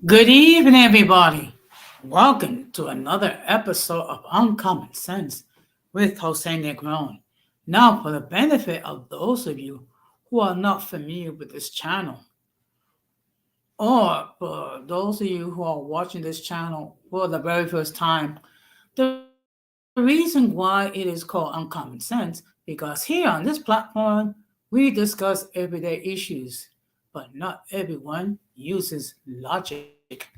Good evening, everybody. Welcome to another episode of Uncommon Sense with Jose Negron. Now, for the benefit of those of you who are not familiar with this channel, or for those of you who are watching this channel for the very first time, the reason why it is called Uncommon Sense, because here on this platform, we discuss everyday issues, but not everyone uses logic.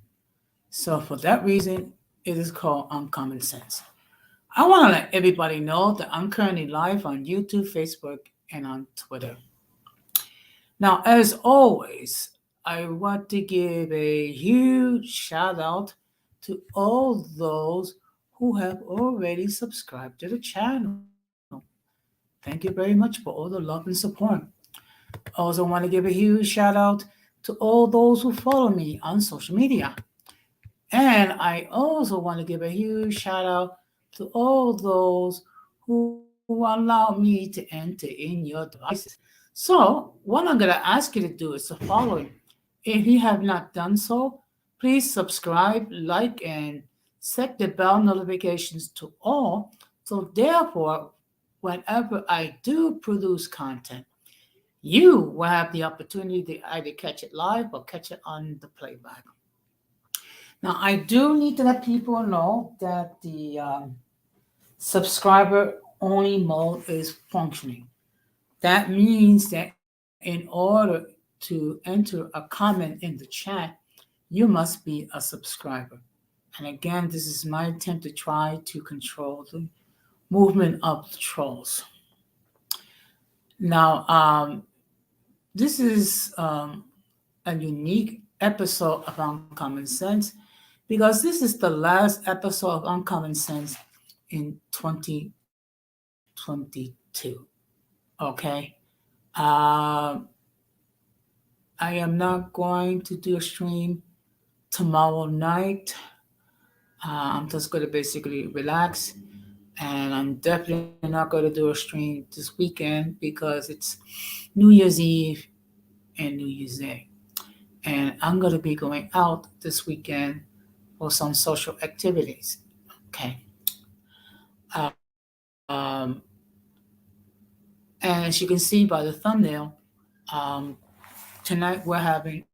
So for that reason, it is called Uncommon Sense. I want to let everybody know that I'm currently live on YouTube, Facebook, and on Twitter. Now, as always, I want to give a huge shout out to all those who have already subscribed to the channel. Thank you very much for all the love and support. I also want to give a huge shout out to all those who follow me on social media. And I also want to give a huge shout out to all those who allow me to enter in your devices. So, what I'm going to ask you to do is the following. If you have not done so, please subscribe, like, and set the bell notifications to all. So, therefore, whenever I do produce content, you will have the opportunity to either catch it live or catch it on the playback. Now, I do need to let people know that the subscriber only mode is functioning. That means that in order to enter a comment in the chat, you must be a subscriber. And again, this is my attempt to try to control the movement of the trolls. Now, this is a unique episode of Uncommon Sense because this is the last episode of Uncommon Sense in 2022. Okay. Um, I am not going to do a stream tomorrow night. I'm just going to basically relax. And I'm definitely not going to do a stream this weekend because it's New Year's Eve and New Year's Day. And I'm going to be going out this weekend for some social activities. Okay. Um, and as you can see by the thumbnail, um, tonight we're having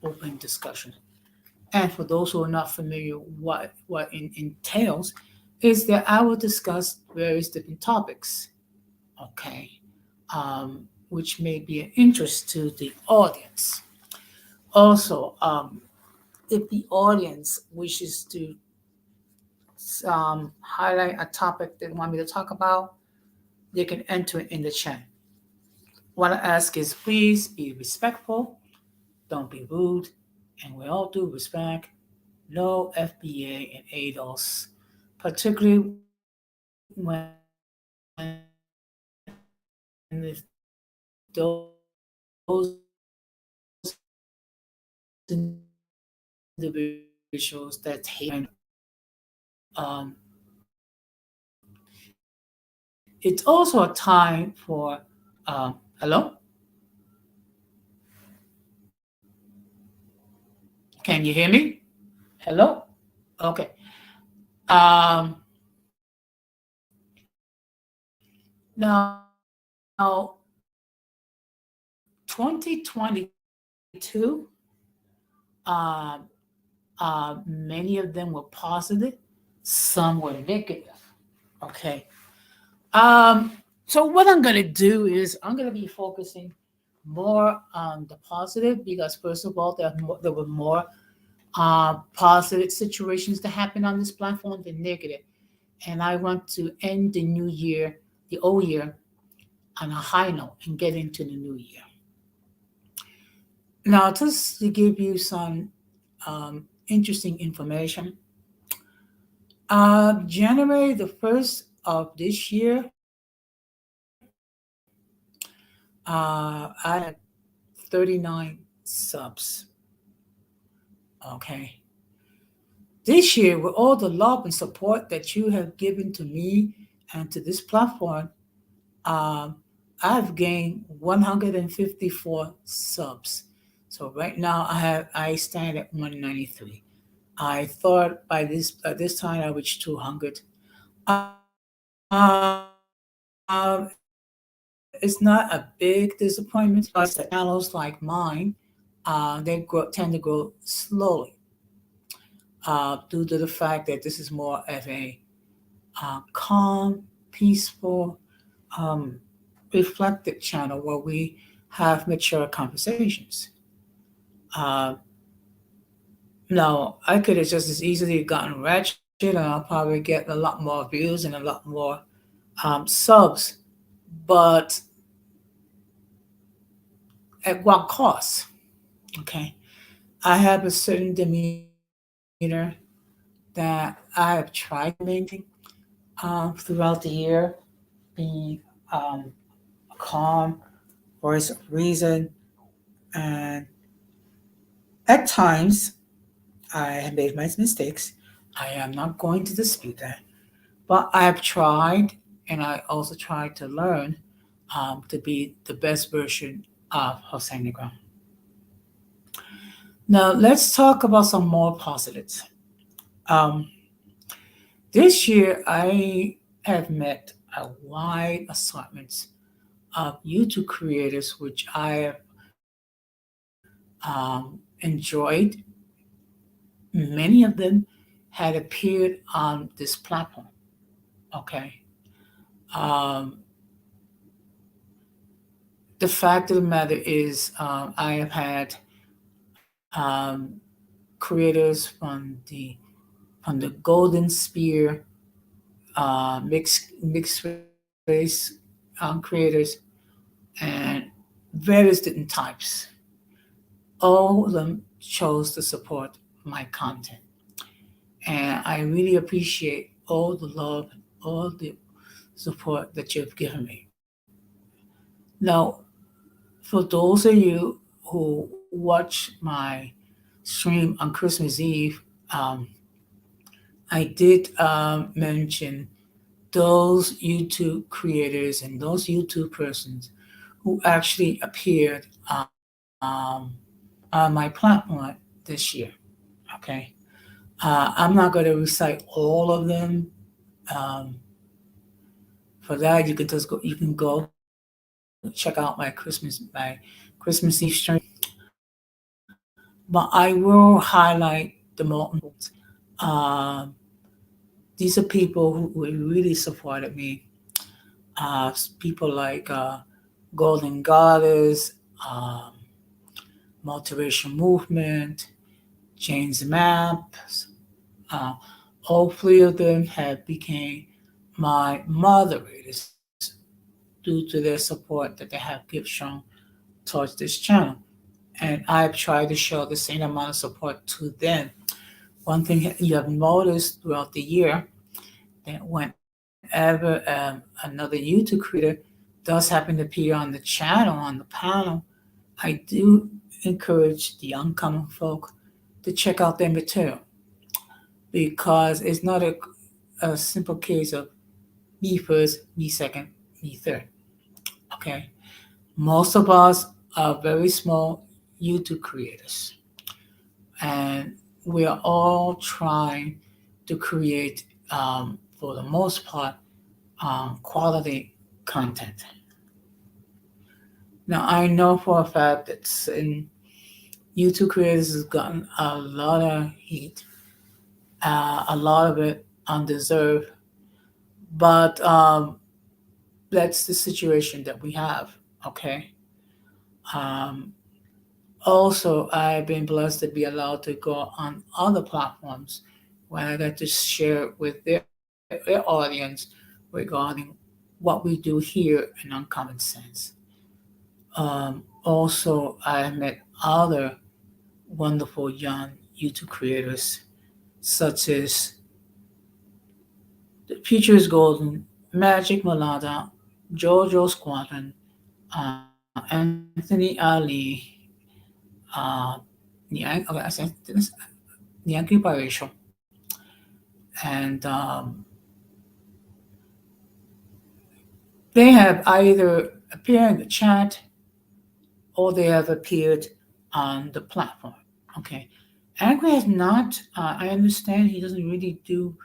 open discussion. And for those who are not familiar, what it entails is that I will discuss various different topics, okay, which may be an interest to the audience. Also, if the audience wishes to highlight a topic they want me to talk about, they can enter it in the chat. What I ask is please be respectful, don't be rude, and with all due respect, no FBA and ADOS, particularly when those individuals that hate it's also a time for hello, can you hear me? Hello. Okay. um Now 2022, uh, many of them were positive, some were negative. Okay. So what I'm gonna do is I'm gonna be focusing more on the positive because first of all, there were more positive situations that happened on this platform than negative, and I want to end the new year, the old year, on a high note and get into the new year. Now, just to give you some interesting information, January the 1st of this year, I had 39 subs. Okay. This year, with all the love and support that you have given to me and to this platform, um, I've gained 154 subs. So right now I stand at 193. I thought by this time I reached 200. It's not a big disappointment because channels like mine, tend to grow slowly due to the fact that this is more of a calm, peaceful, um, reflective channel where we have mature conversations. Uh, Now, I could have just as easily gotten ratchet, and I'll probably get a lot more views and a lot more subs. But at what cost? Okay. I have a certain demeanor that I have tried to maintain throughout the year, being calm, voice of reason, and at times I have made my mistakes. I am not going to dispute that. But I have tried, and I also tried to learn to be the best version of Jose Negron. Now, let's talk about some more positives. Um, this year, I have met a wide assortment of YouTube creators, which I have enjoyed. Many of them had appeared on this platform. Okay. Um, the fact of the matter is, I have had creators from the Golden Spear mixed race creators and various different types. All of them chose to support my content, and I really appreciate all the love, all the support that you've given me. Now, for those of you who watch my stream on Christmas Eve, um, I did mention those YouTube creators and those YouTube persons who actually appeared on my platform this year. Okay, I'm not going to recite all of them. Um, for that, you can go check out my Christmas Eve stream. But I will highlight the more important. Um, these are people who really supported me. People like Golden Goddess, Multiracial Movement, James Maps. Uh, all three of them have became my moderators due to their support that they have shown towards this channel. And I've tried to show the same amount of support to them. One thing you have noticed throughout the year that whenever another YouTube creator does happen to appear on the channel, on the panel, I do encourage the uncommon folk to check out their material because it's not a simple case of me first, me second, me third. Okay. Most of us are very small YouTube creators, and we are all trying to create, for the most part, quality content. Now, I know for a fact that YouTube creators has gotten a lot of heat, a lot of it undeserved, but that's the situation that we have. Okay. Um, Also, I've been blessed to be allowed to go on other platforms where I get to share with their audience regarding what we do here in Uncommon Sense. Also, I met other wonderful young YouTube creators such as The Future is Golden, Magic Malada, Jojo Squadron, Anthony Ali, uh, okay, I said this, Yankee Biracial, and they have either appeared in the chat or they have appeared on the platform. Okay. Angry has not, I understand he doesn't really do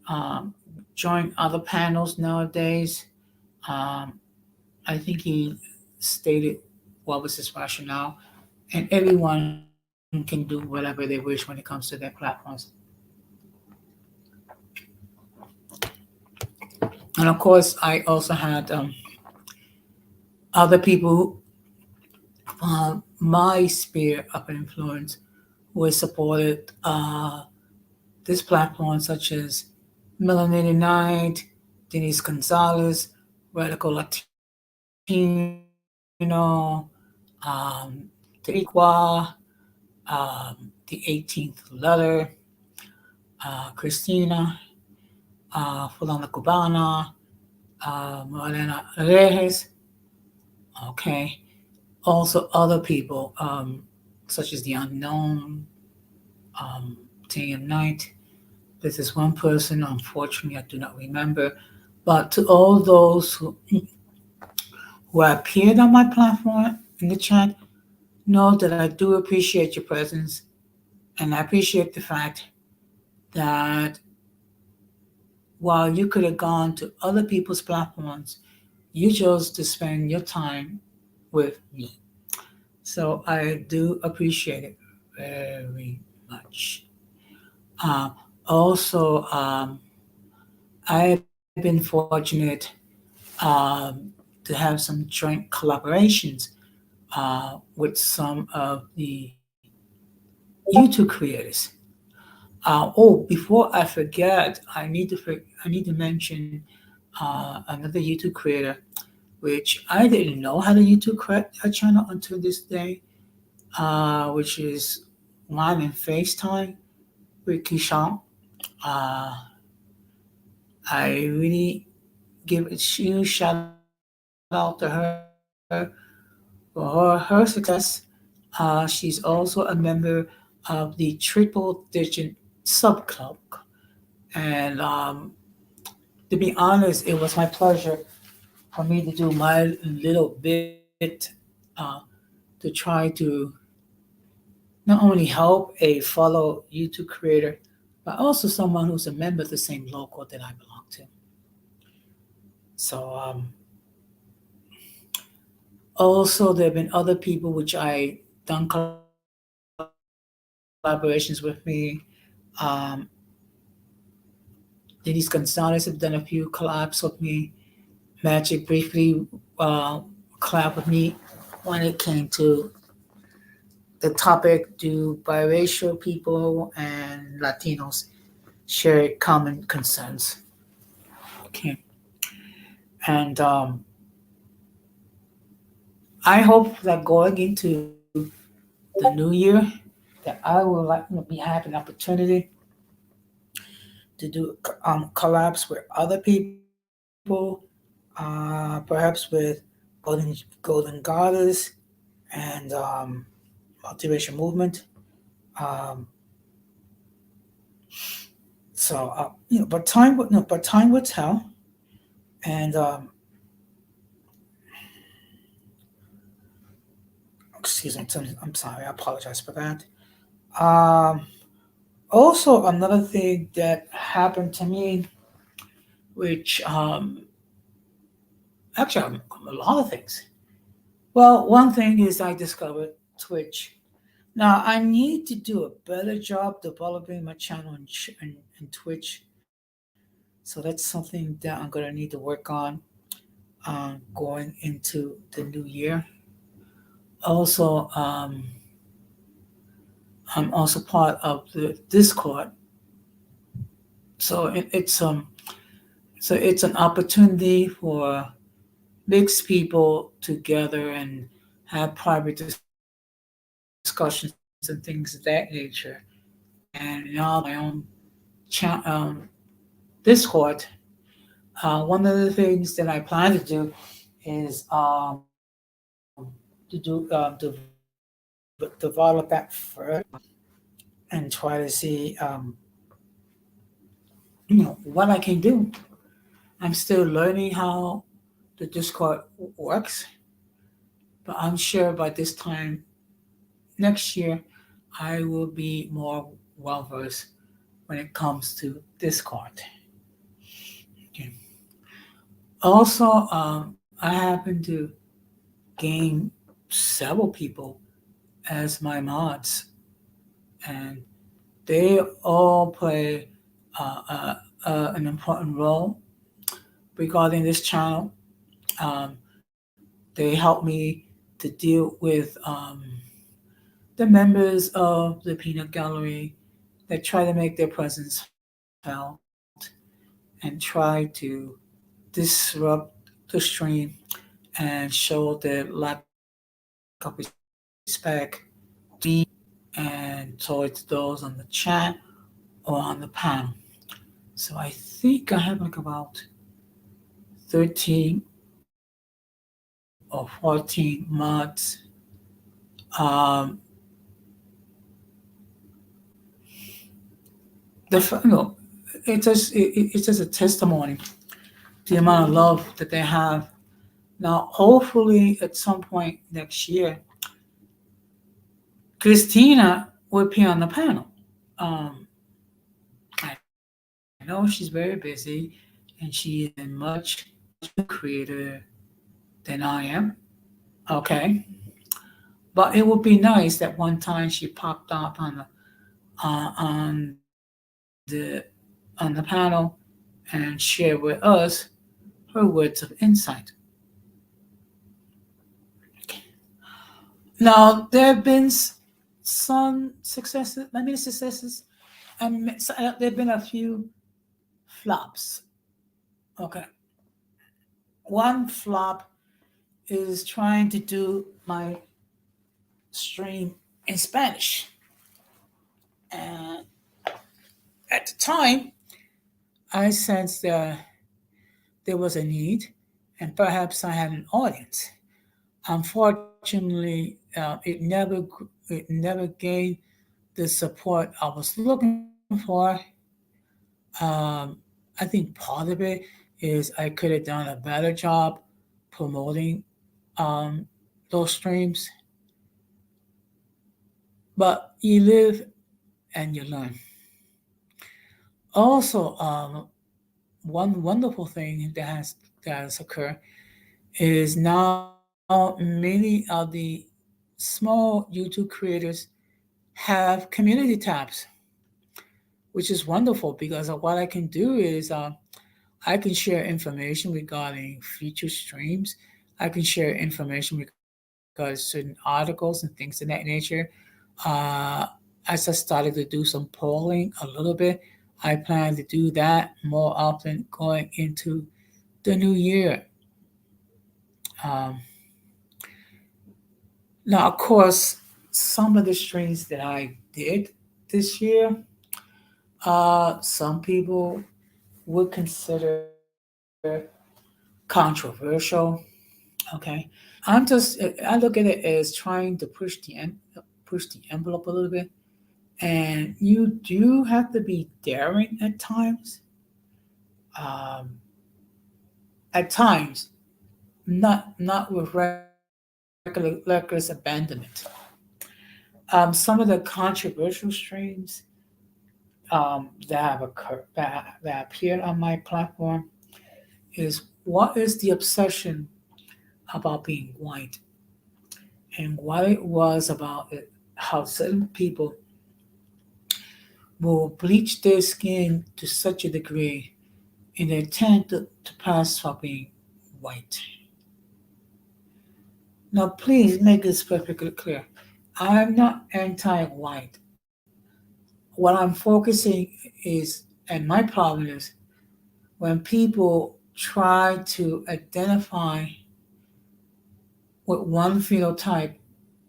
um, join other panels nowadays. Um, I think he stated what was his rationale, and everyone can do whatever they wish when it comes to their platforms. And of course, I also had other people, my sphere of influence, who has supported this platform, such as Melanated Knight, Denise Gonzalez, Radical Latino, Tariqua, the 18th Letter, Christina, Fulana Cubana, Morena Reyes, okay. Also other people, such as the Unknown, um, Day and Night. This is one person, unfortunately, I do not remember. But to all those who appeared on my platform in the chat, know that I do appreciate your presence, and I appreciate the fact that while you could have gone to other people's platforms, you chose to spend your time with me. So I do appreciate it very much. Uh, also, I've been fortunate um, to have some joint collaborations with some of the YouTube creators. Before I forget, I need to mention another YouTube creator, which I didn't know had a YouTube channel until this day, which is Wine and FaceTime with Kishan. Uh, I really give a huge shout out to her for her success. She's also a member of the Triple Digit Sub Club. And to be honest, it was my pleasure for me to do my little bit uh, to try to not only help a fellow YouTube creator, but also someone who's a member of the same local that I belong to. So also there have been other people which I done collaborations with me. Um, Denise Gonzalez have done a few collabs with me. Magic briefly uh, collab with me when it came to the topic: do biracial people and Latinos share common concerns? Okay, and I hope that going into the new year, that I will be having opportunity to do collabs with other people, perhaps with Golden Goddess and multiracial movement. Um, but time would no, but time would tell. And excuse me, I'm sorry, I apologize for that. Um, Also, another thing that happened to me, which actually a lot of things. Well, one thing is I discovered Twitch. Now I need to do a better job developing my channel in Twitch. So that's something that I'm gonna need to work on going into the new year. Also, I'm also part of the Discord, so it's an opportunity for mix people together and have private discussions and things of that nature. And now that I have my own Discord, one of the things that I plan to do is develop that further and try to see what I can do. I'm still learning how the Discord works, but I'm sure by this time next year I will be more well versed when it comes to Discord. Okay. Also, I happen to gain several people as my mods, and they all play an important role regarding this channel. Um, they help me to deal with the members of the Peanut Gallery that try to make their presence felt and try to disrupt the stream and show their lack of respect to me and towards those on the chat or on the panel. So I think I have like about 13 or 14 mods. Um, no, it's just a testimony the amount of love that they have. Now, hopefully, at some point next year, Christina will be on the panel. Um, I know she's very busy, and she is a much creator than I am. Okay, but it would be nice that one time she popped up on the panel and share with us her words of insight. Now there have been some successes, many successes, and there have been a few flops. Okay, one flop is trying to do my stream in Spanish, and at the time, I sensed that there was a need, and perhaps I had an audience. Unfortunately, it never gained the support I was looking for. I think part of it is I could have done a better job promoting um, those streams, but you live and you learn. Also, one wonderful thing that has occurred is now many of the small YouTube creators have community tabs, which is wonderful because what I can do is I can share information regarding future streams. I can share information regarding certain articles and things of that nature. Uh, as I started to do some polling a little bit, I plan to do that more often going into the new year. Um, Now, of course, some of the streams that I did this year, some people would consider controversial. Okay, I look at it as trying to push the envelope a little bit, and you do have to be daring at times. Um, at times, not with reckless abandonment. Some of the controversial streams that have occurred that appeared on my platform is what is the obsession about being white and what it was about it, how certain people will bleach their skin to such a degree in their attempt to pass for being white. Now, please make this perfectly clear. I'm not anti-white. What I'm focusing is, and my problem is, when people try to identify with one phenotype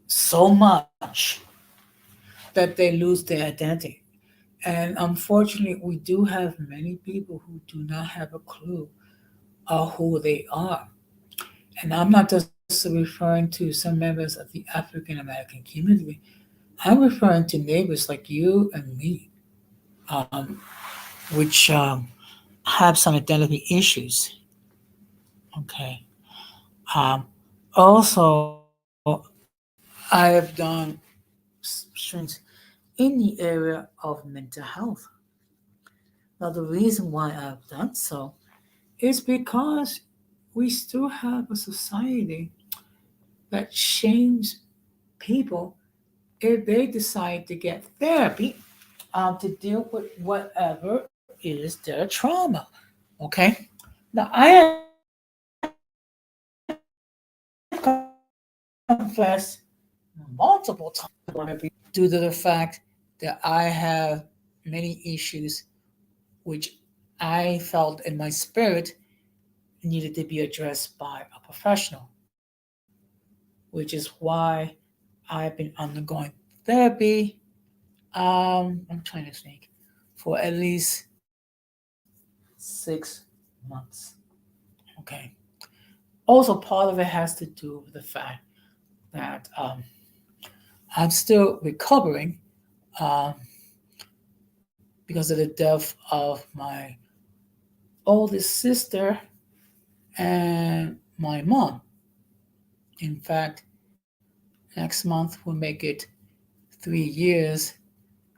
so much that they lose their identity. And unfortunately, we do have many people who do not have a clue of who they are. And I'm not just referring to some members of the African American community, I'm referring to neighbors like you and me, um, which have some identity issues. Okay. Um, Also, I have done streams in the area of mental health. Now, the reason why I've done so is because we still have a society that shames people if they decide to get therapy to deal with whatever is their trauma. Okay? Now, I have confessed multiple times due to the fact that I have many issues which I felt in my spirit needed to be addressed by a professional, which is why I've been undergoing therapy. I'm trying to think for at least 6 months. Okay. Also, part of it has to do with the fact that I'm still recovering um, because of the death of my oldest sister and my mom. In fact, next month will make it 3 years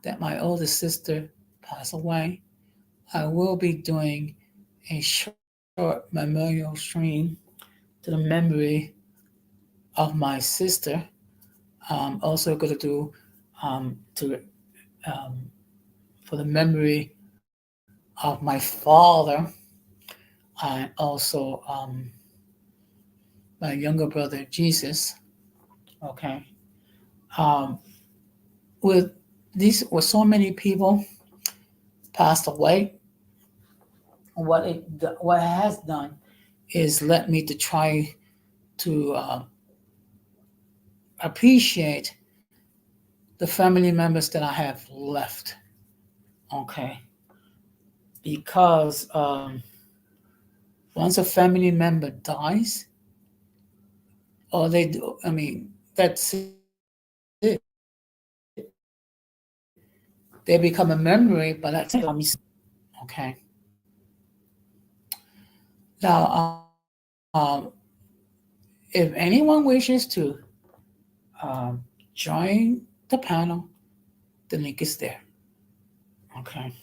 that my oldest sister passed away. I will be doing a short memorial stream to the memory of my sister. Also, going to do to um, for the memory of my father and also my younger brother Jesus. Okay, um, with these, with so many people passed away, what it has done is led me to try to appreciate the family members that I have left. Okay, because once a family member dies, or they do, I mean, that's it. They become a memory, but that's it. Okay. Now, if anyone wishes to join the panel, the link is there. Okay.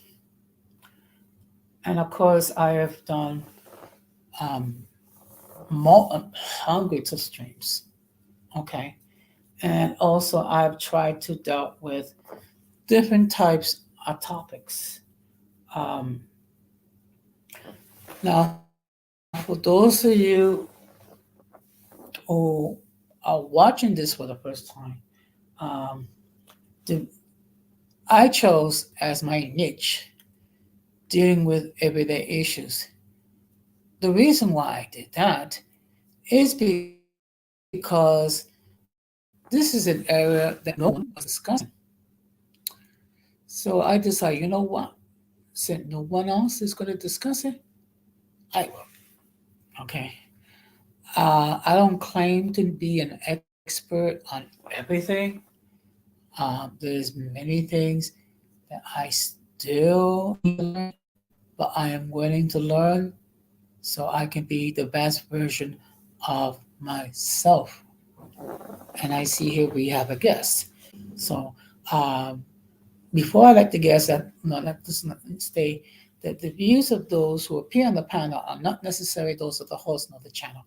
And of course, I have done um, more, hundreds of streams. Okay. And also, I've tried to deal with different types of topics. Um, Now, for those of you who are watching this for the first time, um, the, I chose as my niche dealing with everyday issues. The reason why I did that is because this is an area that no one was discussing. So I decided, you know what? Since no one else is going to discuss it, I will. Okay. I don't claim to be an expert on everything. There's many things that I still need to learn, but I am willing to learn so I can be the best version of myself. And I see here we have a guest. So um, before I let the guest, let this stay that the views of those who appear on the panel are not necessarily those of the host nor the channel.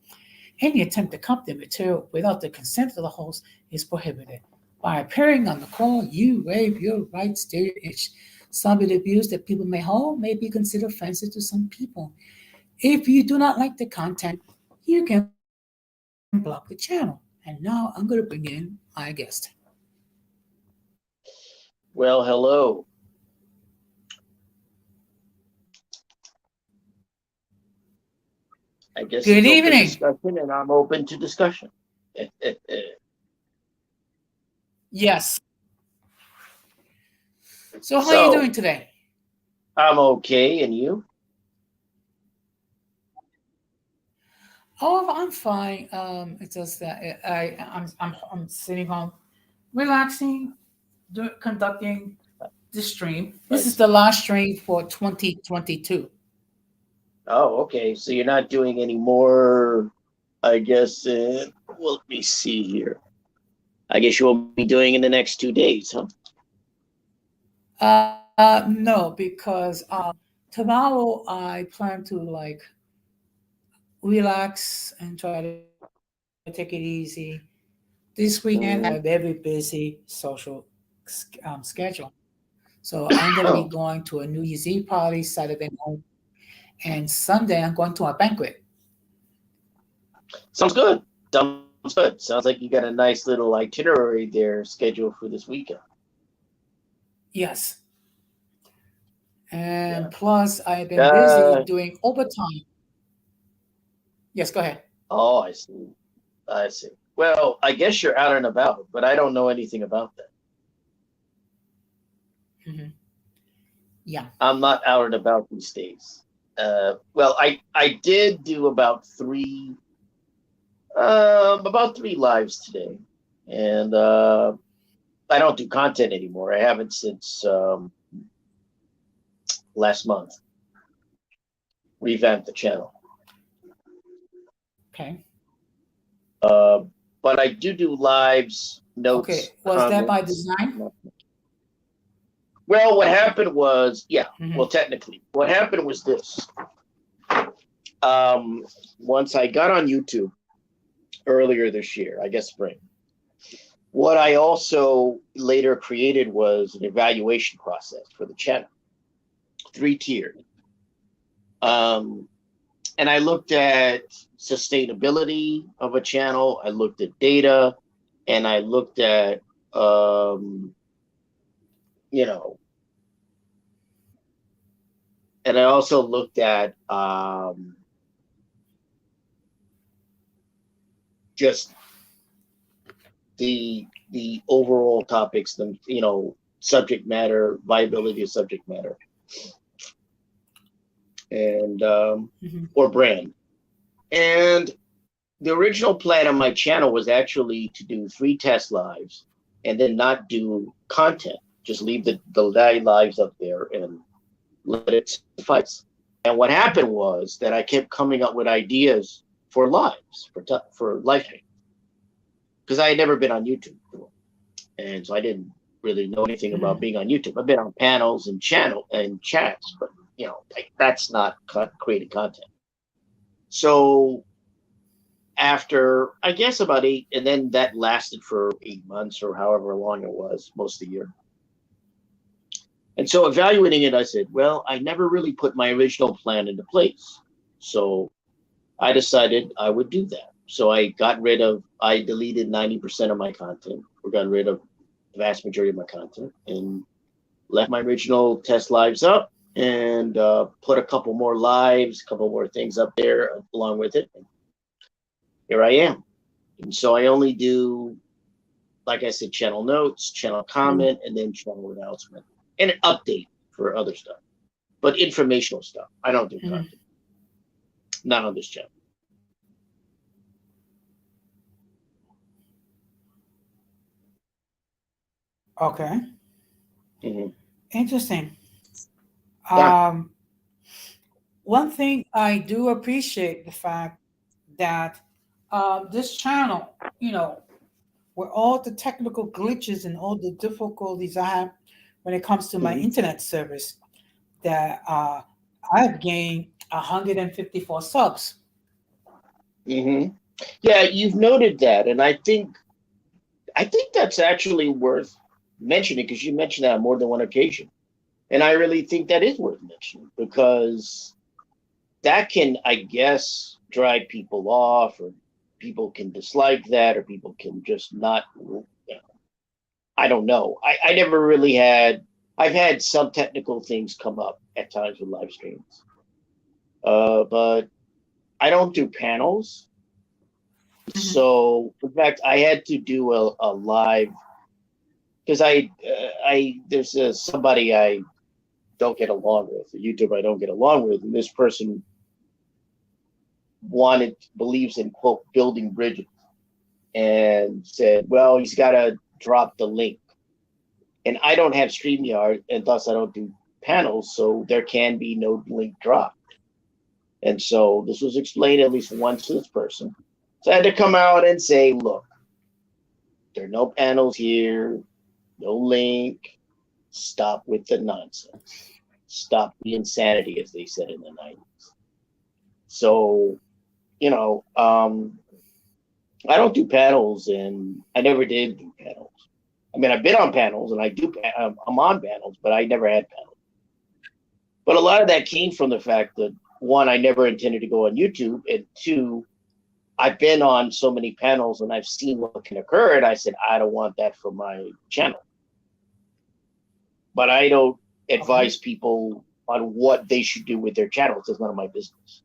Any attempt to copy the material without the consent of the host is prohibited. By appearing on the call, you waive your rights to your itch. Some of the views that people may hold may be considered offensive to some people. If you do not like the content, you can block the channel. And now I'm going to bring in my guest. Well, hello. I guess Good it's open evening. discussion, and I'm open to discussion. Yes. So how are you So doing today? I'm okay, and you? Oh, I'm fine. It's just that I'm sitting home, relaxing, conducting this stream. This is Nice. the last stream for 2022. Oh, okay. So you're not doing any more, I guess. Well, let me see here. I guess you will be doing in the next 2 days, huh? No, because tomorrow I plan to like relax and try to take it easy. This weekend I have a very busy social schedule. So I'm going to be Oh, going to a New Year's Eve party Saturday night, and Sunday I'm going to a banquet. sounds good. Sounds good. Sounds like you got a nice little itinerary there scheduled for this weekend. Yes. And Yeah. plus, I've been busy Uh, doing overtime. Yes, go ahead. oh, I see. I see. Well, I guess you're out and about, but I don't know anything about that. Hmm. Yeah. I'm not out and about these days. Well, I did do about three lives today, and I don't do content anymore. I haven't since last month. Revamped the channel, Okay. but I do lives, Okay. notes, Was that by comments. design? Well, what happened was, yeah. Hmm. Well, technically, what happened was this. Once I got on YouTube earlier this year, I guess spring. What I also later created was an evaluation process for the channel, 3-tiered. Um, and I looked at sustainability of a channel, I looked at data, and I looked at, you know, and I also looked at just the overall topics, the subject matter, viability of subject matter, and Hmm. or brand. And the original plan on my channel was actually to do 3 test lives and then not do content, just leave the lives up there and let it suffice. And what happened was that I kept coming up with ideas for lives, for lifetime, because I had never been on YouTube before, and so I didn't really know anything about Hmm. being on YouTube. I've been on panels and channel and chats, but like that's not creating content. So after I guess about 8, and then that lasted for 8 months or however long it was, most of the year. And so evaluating it, I said, well, I never really put my original plan into place. So I decided I would do that. So I deleted 90% of my content, or got rid of the vast majority of my content, and left my original test lives up, and put a couple more lives, a couple more things up there along with it. And here I am. And so I only do, like I said, channel notes, channel comment, and then channel announcement, and an update for other stuff, but informational stuff. I don't do Hmm. content, not on this channel. Okay. Mm-hmm. Interesting. Yeah. Um, One thing I do appreciate the fact that this channel, with all the technical glitches and all the difficulties I have when it comes to my Mm-hmm. internet service, that I've gained 154 subs. Mm-hmm. Yeah, you've noted that, and I think that's actually worth mentioning, because you mentioned that on more than one occasion, and I really think that is worth mentioning, because that can, I guess, drive people off, or people can dislike that, or people can just not. I don't know. I never really had. I've had some technical things come up at times with live streams, but I don't do panels. Mhm. So, in fact, I had to do a live, because I there's somebody I don't get along with, a YouTuber I don't get along with, and this person believes in, quote, building bridges, and said, well, he's got to drop the link. And I don't have StreamYard, and thus I don't do panels, so there can be no link dropped. And so this was explained at least once to this person. So I had to come out and say, look, There are no panels here, no link. Stop with the nonsense. Stop the insanity, as they said in the 90s. So, you know, I don't do panels, and I never did do panels. I mean, I've been on panels, and I'm on panels, but I never had panels. But a lot of that came from the fact that, one, I never intended to go on YouTube, and two, I've been on so many panels and I've seen what can occur, and I said, I don't want that for my channel. But I don't advise people on what they should do with their channels. It's none of my business.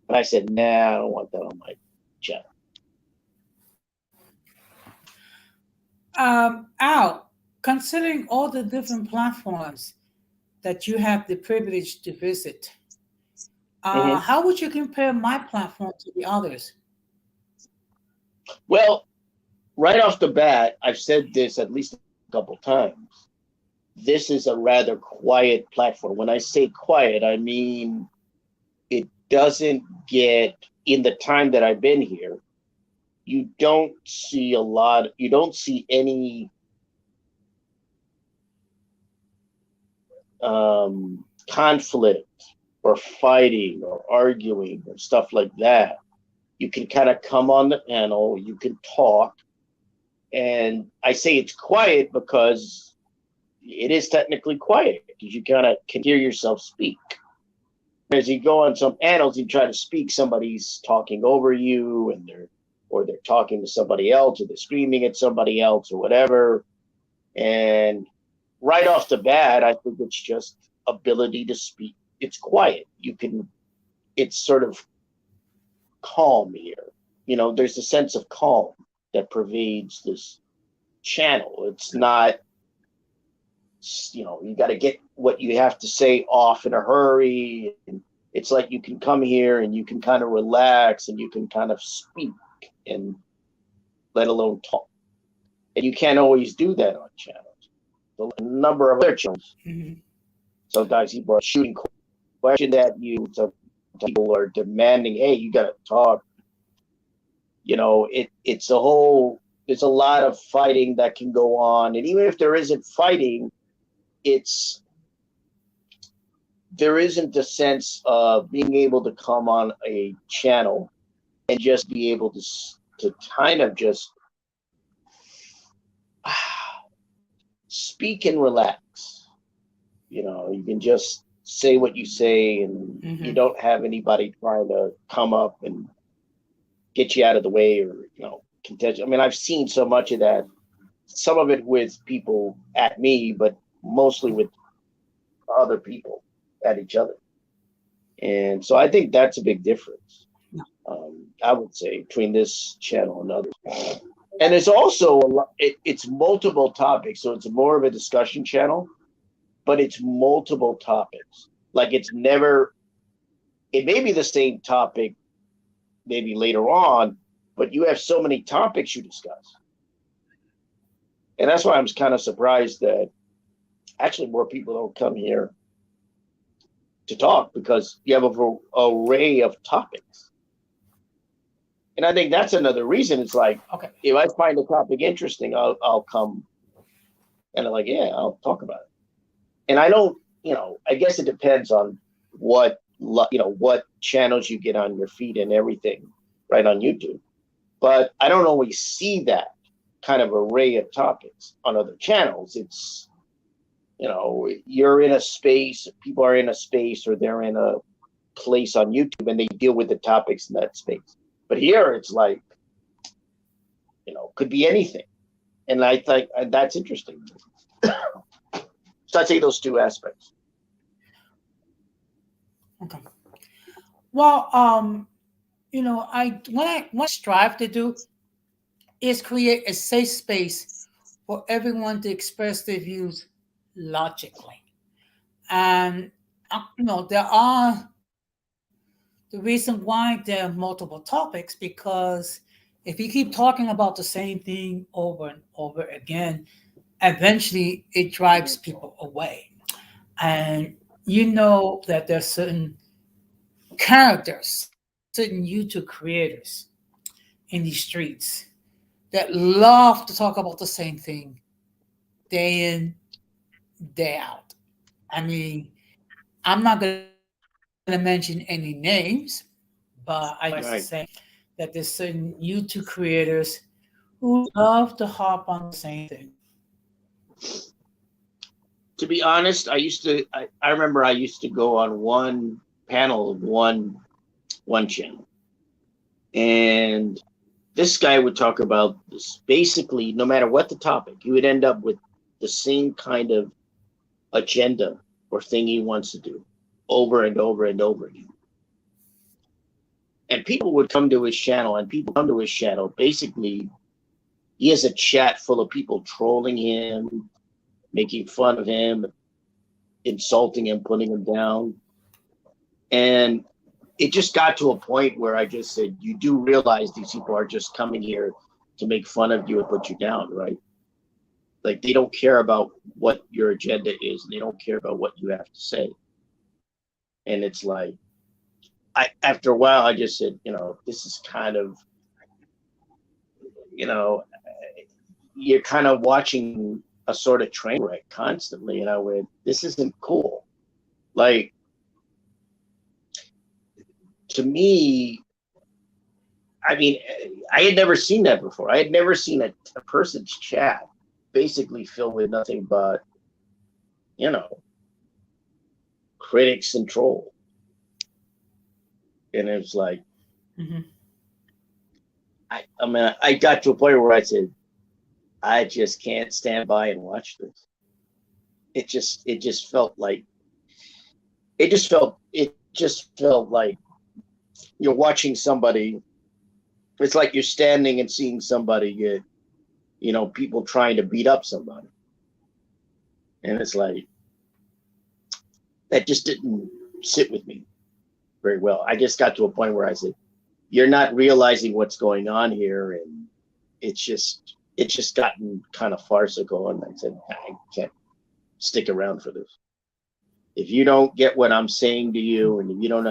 But I said, nah, I don't want that on my channel. Al, considering all the different platforms that you have the privilege to visit, how would you compare my platform to the others? Well, right off the bat, I've said this at least a couple times. This is a rather quiet platform. When I say quiet, I mean it doesn't get, in the time that I've been here, you don't see any conflict or fighting or arguing or stuff like that. You can kind of come on the panel, you can talk. And I say it's quiet because it is technically quiet, because you kind of can hear yourself speak. As you go on some panels, you try to speak, somebody's talking over you, and they're talking to somebody else, or they're screaming at somebody else, or whatever. And right off the bat, I think it's just ability to speak. It's quiet. It's sort of calm here. You know, there's a sense of calm that pervades this channel. It's not, you know, you got to get what you have to say off in a hurry. And it's like you can come here and you can kind of relax and you can kind of speak, and let alone talk. And you can't always do that on channels. So a number of other channels, sometimes people are shooting questions at you. Some people are demanding, hey, you got to talk. You know, there's a lot of fighting that can go on. And even if there isn't fighting, there isn't a sense of being able to come on a channel and just be able to kind of just speak and relax. You know, you can just say what you say, and you don't have anybody trying to come up and get you out of the way, or, you know, contention. I mean, I've seen so much of that, some of it with people at me, but mostly with other people at each other. And so I think that's a big difference, I would say, between this channel and others. And it's also it's multiple topics, so it's more of a discussion channel, but it's multiple topics. Like it may be the same topic maybe later on, but you have so many topics you discuss. And that's why I'm kind of surprised that actually more people don't come here to talk, because you have an array of topics. And I think that's another reason. It's like, okay, if I find a topic interesting, I'll come, and I'm like, yeah, I'll talk about it. And I don't, you know, I guess it depends on what channels you get on your feed and everything, right, on YouTube. But I don't always see that kind of array of topics on other channels. It's, you know, you're in a space, people are in a space, or they're in a place on YouTube, and they deal with the topics in that space. But here it's like, you know, could be anything. And I think that's interesting. So I'd say those two aspects. Okay. Well, you know, what I strive to do is create a safe space for everyone to express their views logically. And, you know, the reason why there are multiple topics, because if you keep talking about the same thing over and over again, eventually it drives people away. And you know that there's certain characters, certain YouTube creators in these streets that love to talk about the same thing day in, day out. I mean, I'm not going to mention any names, but I just say Right. that there's certain YouTube creators who love to harp on the same thing. To be honest, I remember I used to go on one panel of one channel, and this guy would talk about this basically no matter what the topic, he would end up with the same kind of agenda or thing he wants to do over and over and over again. And people would come to his channel, and people come to his channel. Basically, he has a chat full of people trolling him, making fun of him, insulting him, putting him down. And it just got to a point where I just said, you do realize these people are just coming here to make fun of you and put you down, right? Like they don't care about what your agenda is, and they don't care about what you have to say. And it's like, after a while, I just said, this is kind of, you know, you're kind of watching a sort of train wreck constantly. And I went, this isn't cool. Like, to me, I mean, I had never seen that before. I had never seen a person's chat basically filled with nothing but, critics and troll. And it was like, Mm-hmm. I got to a point where I said, I just can't stand by and watch this. It just felt like you're watching somebody. It's like you're standing and seeing somebody get, people trying to beat up somebody. And it's like, that just didn't sit with me very well. I just got to a point where I said, you're not realizing what's going on here. And it's just gotten kind of farcical. And I said, I can't stick around for this. If you don't get what I'm saying to you, and if you don't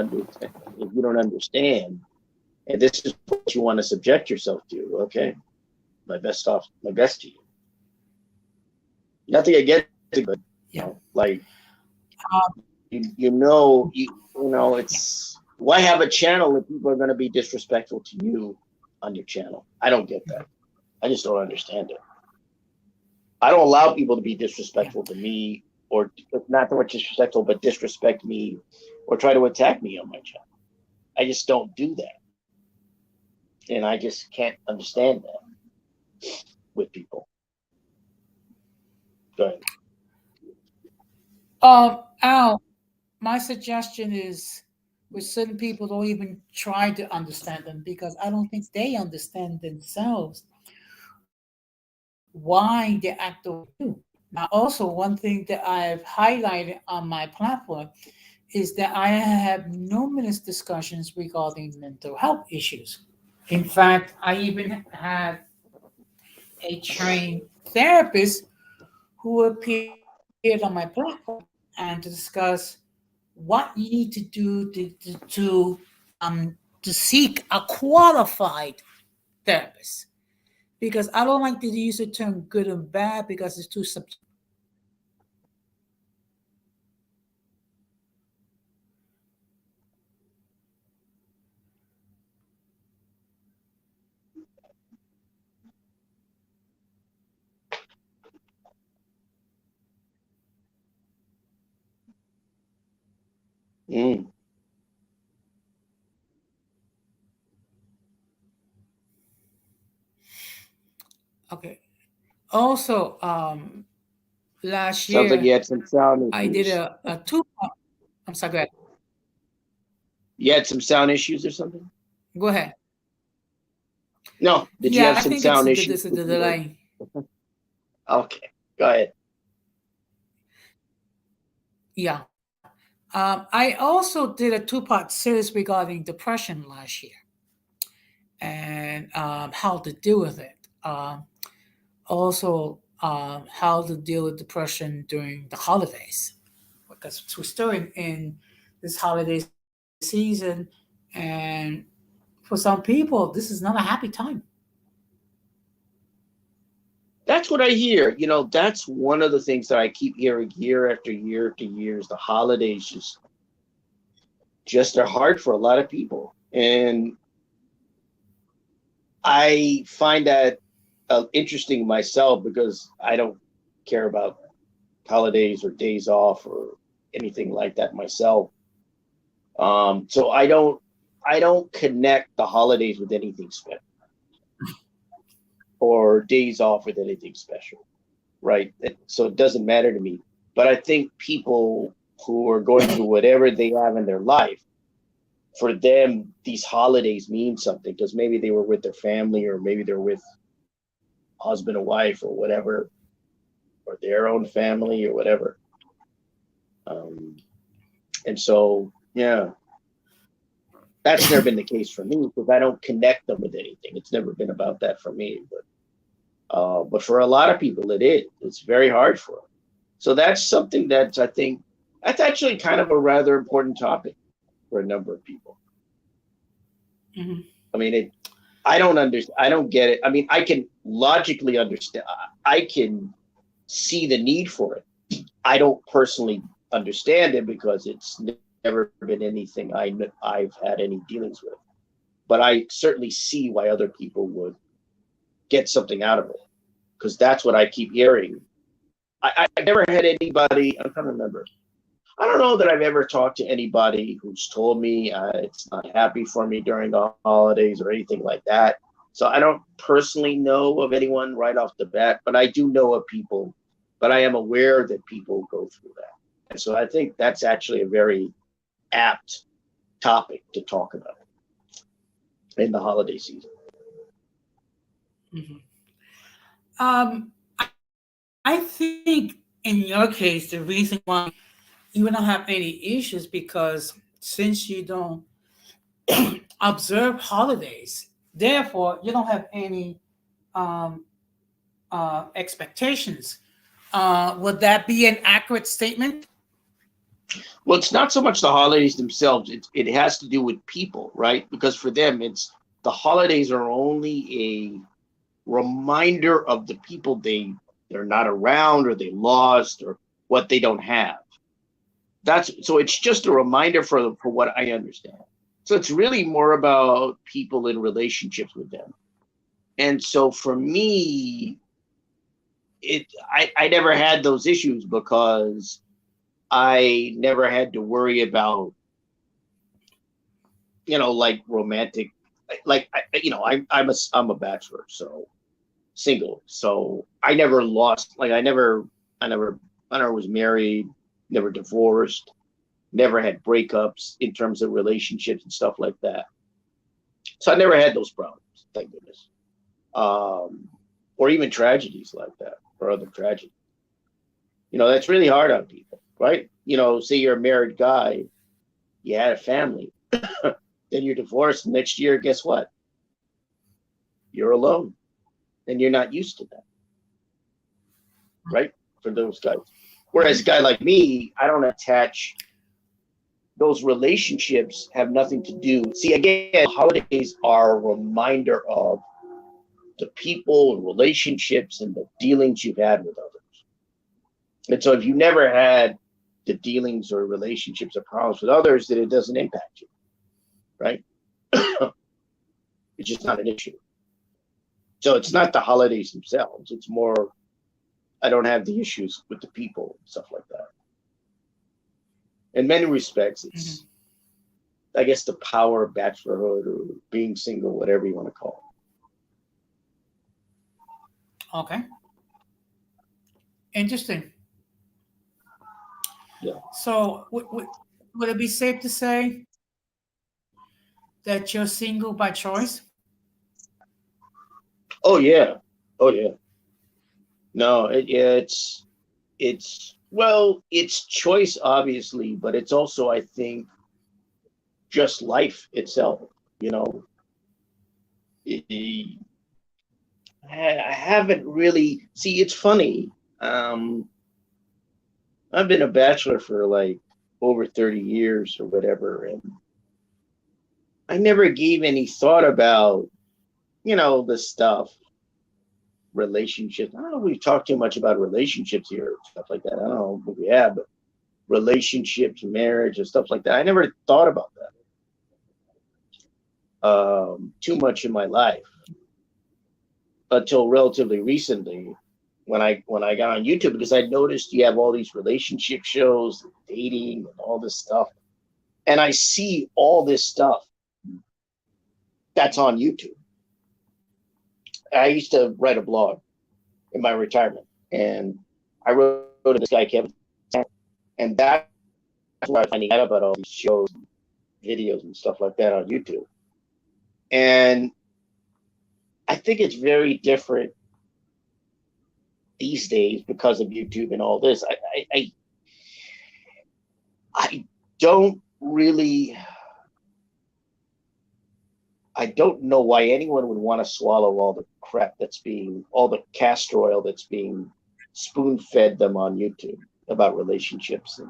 understand, and this is what you want to subject yourself to, okay, my best to you. Nothing against it, but like Um, it's why have a channel if people are going to be disrespectful to you on your channel? I don't get that. I just don't understand it. I don't allow people to be disrespectful to me, or not so much disrespectful, but disrespect me or try to attack me on my channel. I just don't do that. And I just can't understand that with people. Go ahead. Al, my suggestion is with certain people don't even try to understand them because I don't think they understand themselves why they act the way they do. Now, also, one thing that I've highlighted on my platform is that I have numerous discussions regarding mental health issues. In fact, I even had a trained therapist who appeared on my platform and to discuss what you need to do to seek a qualified therapist. Because I don't like to use the term good and bad because it's too subjective. Mm. Okay. Also, last Sounds like you year had some sound I did issues. a two. I'm sorry. Go ahead. You had some sound issues or something? Go ahead. No. Did you Yeah, have I some think it's sound the, issues this is with the your? delay. Okay. Go ahead. Yeah. I also did a two-part series regarding depression last year and how to deal with it. Also, how to deal with depression during the holidays because we're still in this holiday season, and for some people, this is not a happy time. That's what I hear. That's one of the things that I keep hearing year after year after years. The holidays just are hard for a lot of people. And I find that interesting myself because I don't care about holidays or days off or anything like that myself. So I don't connect the holidays with anything special or days off with anything special, right? So it doesn't matter to me. But I think people who are going through whatever they have in their life, for them, these holidays mean something because maybe they were with their family or maybe they're with husband or wife or whatever, or their own family or whatever. Um, and so, yeah, that's never been the case for me because I don't connect them with anything. It's never been about that for me. But for a lot of people, it is. It's very hard for them. So that's something that I think that's actually kind of a rather important topic for a number of people. Mm-hmm. I mean, I don't understand. I don't get it. I mean, I can logically understand. I can see the need for it. I don't personally understand it because it's never been anything I've had any dealings with. But I certainly see why other people would get something out of it because that's what I keep hearing. I've never had anybody. I'm trying to remember. I don't know that I've ever talked to anybody who's told me it's not happy for me during the holidays or anything like that. So I don't personally know of anyone right off the bat, but I do know of people, but I am aware that people go through that. And so I think that's actually a very apt topic to talk about in the holiday season. Mm-hmm. Um, I think in your case, the reason why you don't have any issues because since you don't observe holidays, therefore you don't have any um, expectations. Would that be an accurate statement? Well, it's not so much the holidays themselves. It has to do with people, right? Because for them, it's the holidays are only a reminder of the people they're not around or they lost or what they don't have. That's so it's just a reminder for what I understand. So it's really more about people in relationships with them. And so for me, I never had those issues because I never had to worry about, like romantic, like, I'm a bachelor, so single. So I never lost, like I never was married, never divorced, never had breakups in terms of relationships and stuff like that. So I never had those problems, thank goodness. Or even tragedies like that or other tragedies. That's really hard on people, right? Say you're a married guy, you had a family, then you're divorced. Next year, guess what? You're alone, and you're not used to that, right? For those guys. Whereas a guy like me, I don't attach those relationships have nothing to do. See, again, holidays are a reminder of the people and relationships and the dealings you've had with others. And so if you never had the dealings or relationships or problems with others, then it doesn't impact you, right? It's just not an issue. So it's not the holidays themselves. It's more, I don't have the issues with the people and stuff like that. In many respects, it's, I guess, the power of bachelorhood or being single, whatever you want to call it. Okay. Interesting. Yeah. So would it be safe to say that you're single by choice? Oh yeah. No, it's well, it's choice obviously, but it's also, I think, just life itself. I haven't really see. It's funny. I've been a bachelor for like over 30 years or whatever, and I never gave any thought about, the stuff relationships. I don't know if we've talked too much about relationships here, stuff like that. I don't know if we have, but relationships, marriage, and stuff like that. I never thought about that too much in my life until relatively recently when I got on YouTube, because I noticed you have all these relationship shows, dating, and all this stuff, and I see all this stuff that's on YouTube. I used to write a blog in my retirement, and I wrote to this guy Kevin, and that's where I finding out about all these shows, videos, and stuff like that on YouTube. And I think it's very different these days because of YouTube and all this. I don't really. I don't know why anyone would want to swallow all the crap all the castor oil that's being spoon-fed them on YouTube about relationships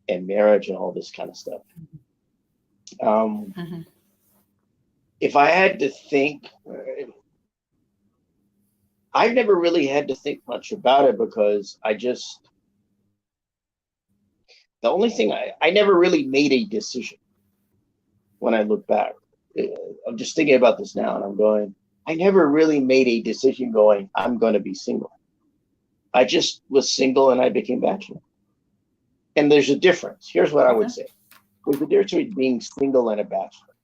and marriage and all this kind of stuff. If I had to think, I've never really had to think much about it because the only thing I never really made a decision when I look back. I'm just thinking about this now and I'm going, I never really made a decision going, I'm going to be single. I just was single and I became bachelor. And there's a difference. Here's what I would say. There's a difference between being single and a bachelor.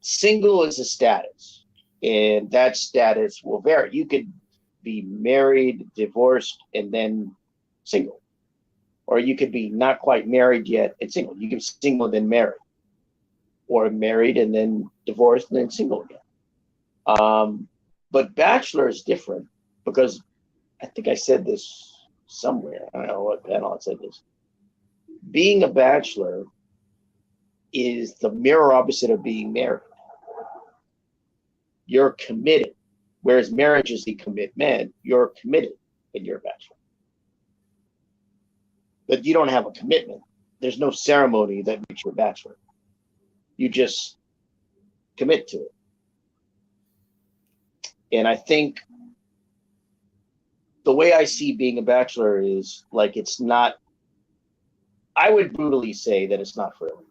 Single is a status, and that status will vary. You could be married, divorced, and then single. Or you could be not quite married yet and single. You could be single and then married. Or married and then divorced and then single again. But bachelor is different because I think I said this somewhere. I don't know what panel I said this. Being a bachelor is the mirror opposite of being married. You're committed, whereas marriage is the commitment. You're committed when you're a bachelor. But you don't have a commitment. There's no ceremony that makes you a bachelor. You just commit to it. And I think the way I see being a bachelor is like it's not, I would brutally say that it's not for everyone.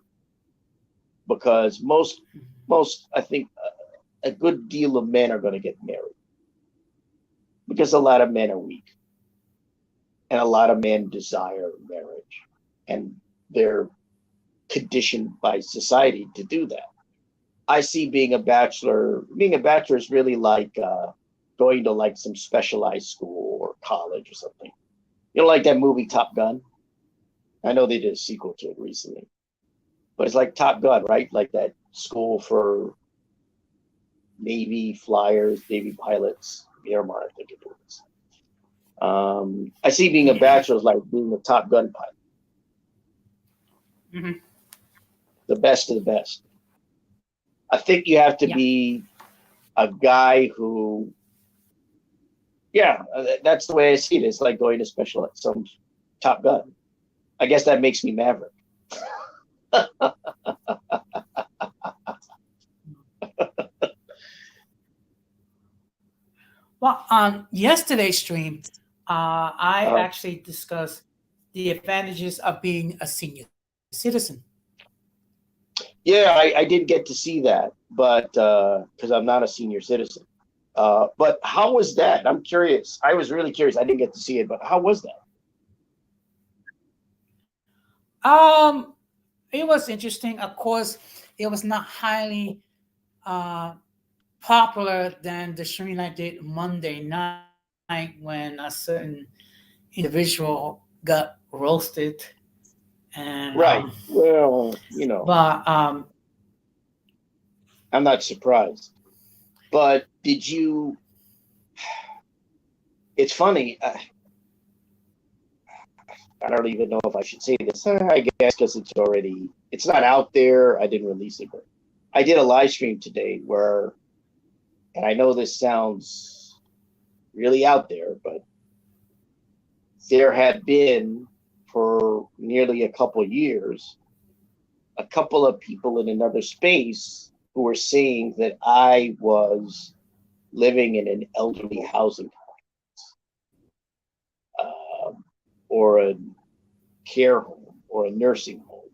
Because most, I think a good deal of men are going to get married. Because a lot of men are weak. And a lot of men desire marriage. And they're conditioned by society to do that. I see being a bachelor is really like going to like some specialized school or college or something. You know, like that movie Top Gun? I know they did a sequel to it recently. But it's like Top Gun, right? Like that school for Navy flyers, Navy pilots, Miramar, I think it was. I see being a bachelor is like being a Top Gun pilot. Mm-hmm. The best of the best. I think you have to be a guy who, that's the way I see it. It's like going to some Top Gun. I guess that makes me Maverick. Well, on yesterday's stream, I actually discussed the advantages of being a senior citizen. Yeah, I did get to see that, but because I'm not a senior citizen. But how was that? I'm curious. I was really curious. I didn't get to see it, but how was that? It was interesting. Of course, it was not highly popular than the stream I did Monday night when a certain individual got roasted. And right. Well, you know. But I'm not surprised. But did you? It's funny. I don't even know if I should say this. I guess because it's not out there. I didn't release it, but I did a live stream today where, and I know this sounds really out there, but there had been for nearly a couple of years, a couple of people in another space who were saying that I was living in an elderly housing or a care home or a nursing home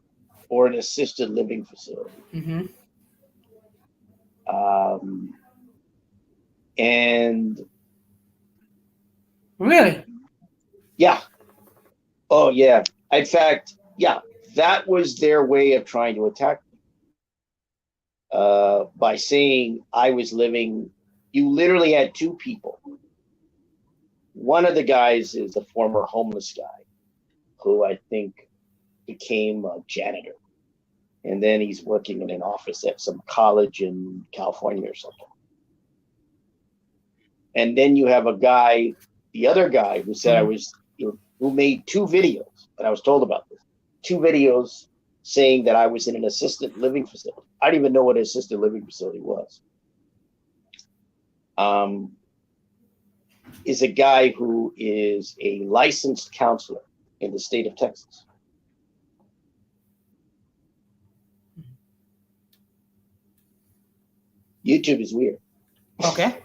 or an assisted living facility. Mm-hmm. And Really? yeah, oh yeah. In fact, yeah, that was their way of trying to attack me. By saying I was living, you literally had two people. One of the guys is a former homeless guy who I think became a janitor. And then he's working in an office at some college in California or something. And then you have a guy, the other guy who said I was, who made two videos, and I was told about this, two videos saying that I was in an assisted living facility. I didn't even know what an assisted living facility was. Is a guy who is a licensed counselor in the state of Texas. YouTube is weird. Okay.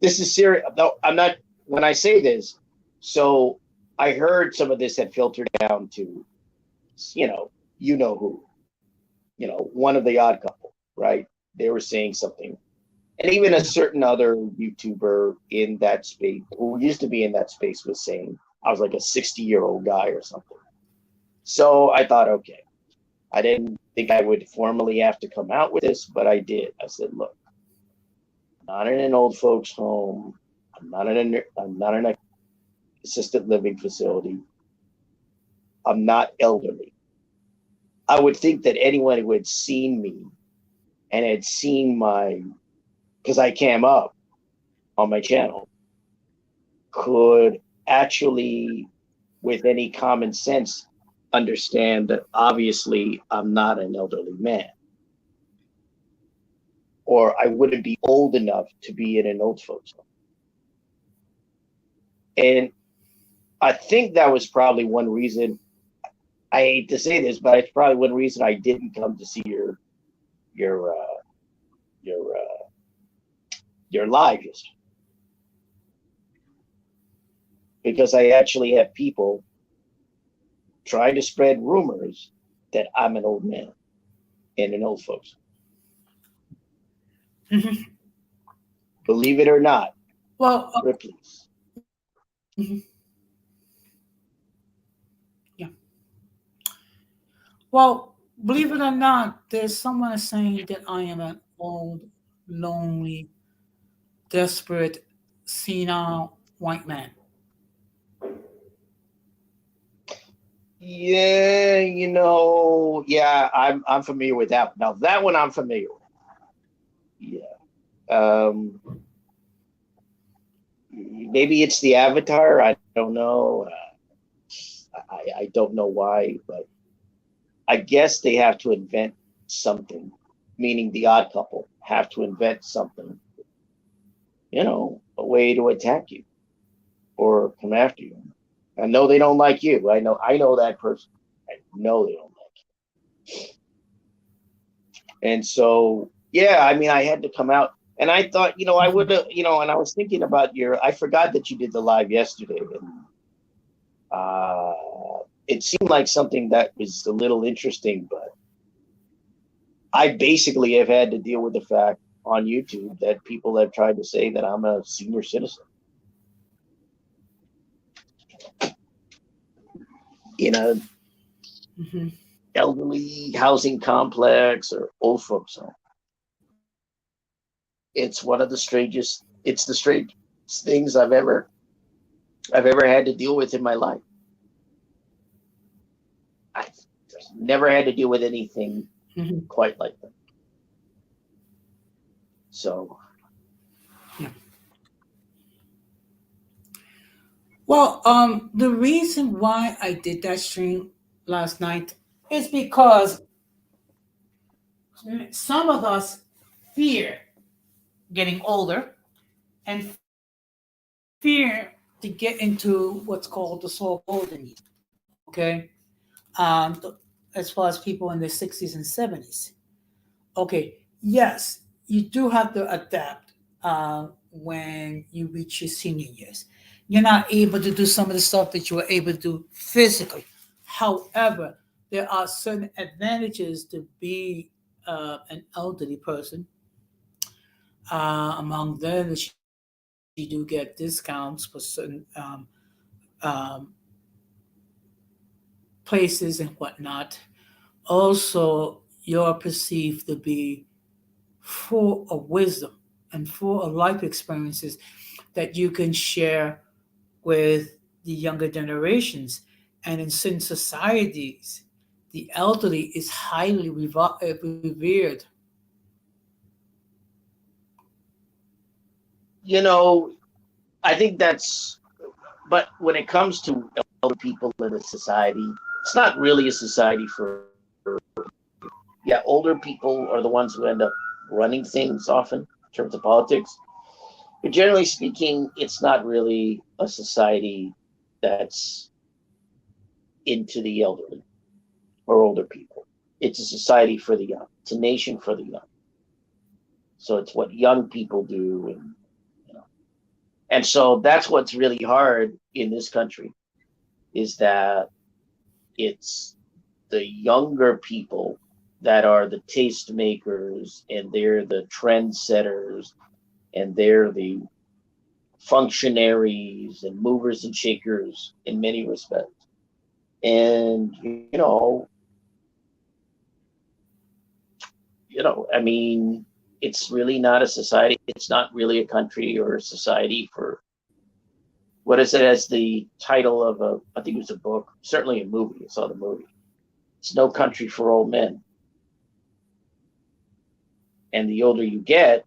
This is serious. No, I'm not. When I say this, so I heard some of this had filtered down to, you know who, one of the Odd Couple, right? They were saying something, and even a certain other YouTuber in that space who used to be in that space was saying I was like a 60-year-old guy or something. So I thought, okay, I didn't think I would formally have to come out with this, but I did. I said, look, I'm not in an old folks home. I'm not in an assisted living facility. I'm not elderly. I would think that anyone who had seen me and had seen because I came up on my channel, could actually, with any common sense, understand that obviously I'm not an elderly man. Or I wouldn't be old enough to be in an old folks home. And I think that was probably one reason. I hate to say this, but it's probably one reason I didn't come to see your live history, because I actually have people trying to spread rumors that I'm an old man in an old folks. Mm-hmm. Believe it or not, Well, Ripley's. Mm-hmm. Yeah. Well, believe it or not, there's someone saying that I am an old, lonely, desperate, senile white man. Yeah, yeah, I'm familiar with that. Now that one I'm familiar with. Yeah. Maybe it's the avatar. I don't know. I don't know why, but I guess they have to invent something, meaning the Odd Couple have to invent something, a way to attack you or come after you. I know they don't like you. I know that person. I know they don't like you. And so, yeah, I mean, I had to come out, and I thought, I would have, and I was thinking about I forgot that you did the live yesterday, and it seemed like something that was a little interesting, but I basically have had to deal with the fact on YouTube that people have tried to say that I'm a senior citizen. Mm-hmm. Elderly housing complex or old folks home. It's one of the strangest. It's the strangest things I've ever had to deal with in my life. I've never had to deal with anything quite like that. So, yeah. Well, the reason why I did that stream last night is because some of us fear getting older and fear to get into what's called the so golden years. Okay, as far as people in their 60s and 70s. Okay, yes, you do have to adapt when you reach your senior years. You're not able to do some of the stuff that you were able to do physically. However, there are certain advantages to be an elderly person. Among them, that you do get discounts for certain um, places and whatnot. Also, you're perceived to be full of wisdom and full of life experiences that you can share with the younger generations. And in certain societies, the elderly is highly revered. You know, I think that's, but when it comes to elder people in a society, it's not really a society for, yeah, older people are the ones who end up running things often in terms of politics. But generally speaking, it's not really a society that's into the elderly or older people. It's a society for the young. It's a nation for the young. So it's what young people do, and you know, and so that's what's really hard in this country is that it's the younger people that are the tastemakers and they're the trendsetters and they're the functionaries and movers and shakers in many respects. And I mean, it's really not a society. It's not really a country or a society for what is it as the title of I think it was a book, certainly a movie. I saw the movie. It's No Country for Old Men. And the older you get,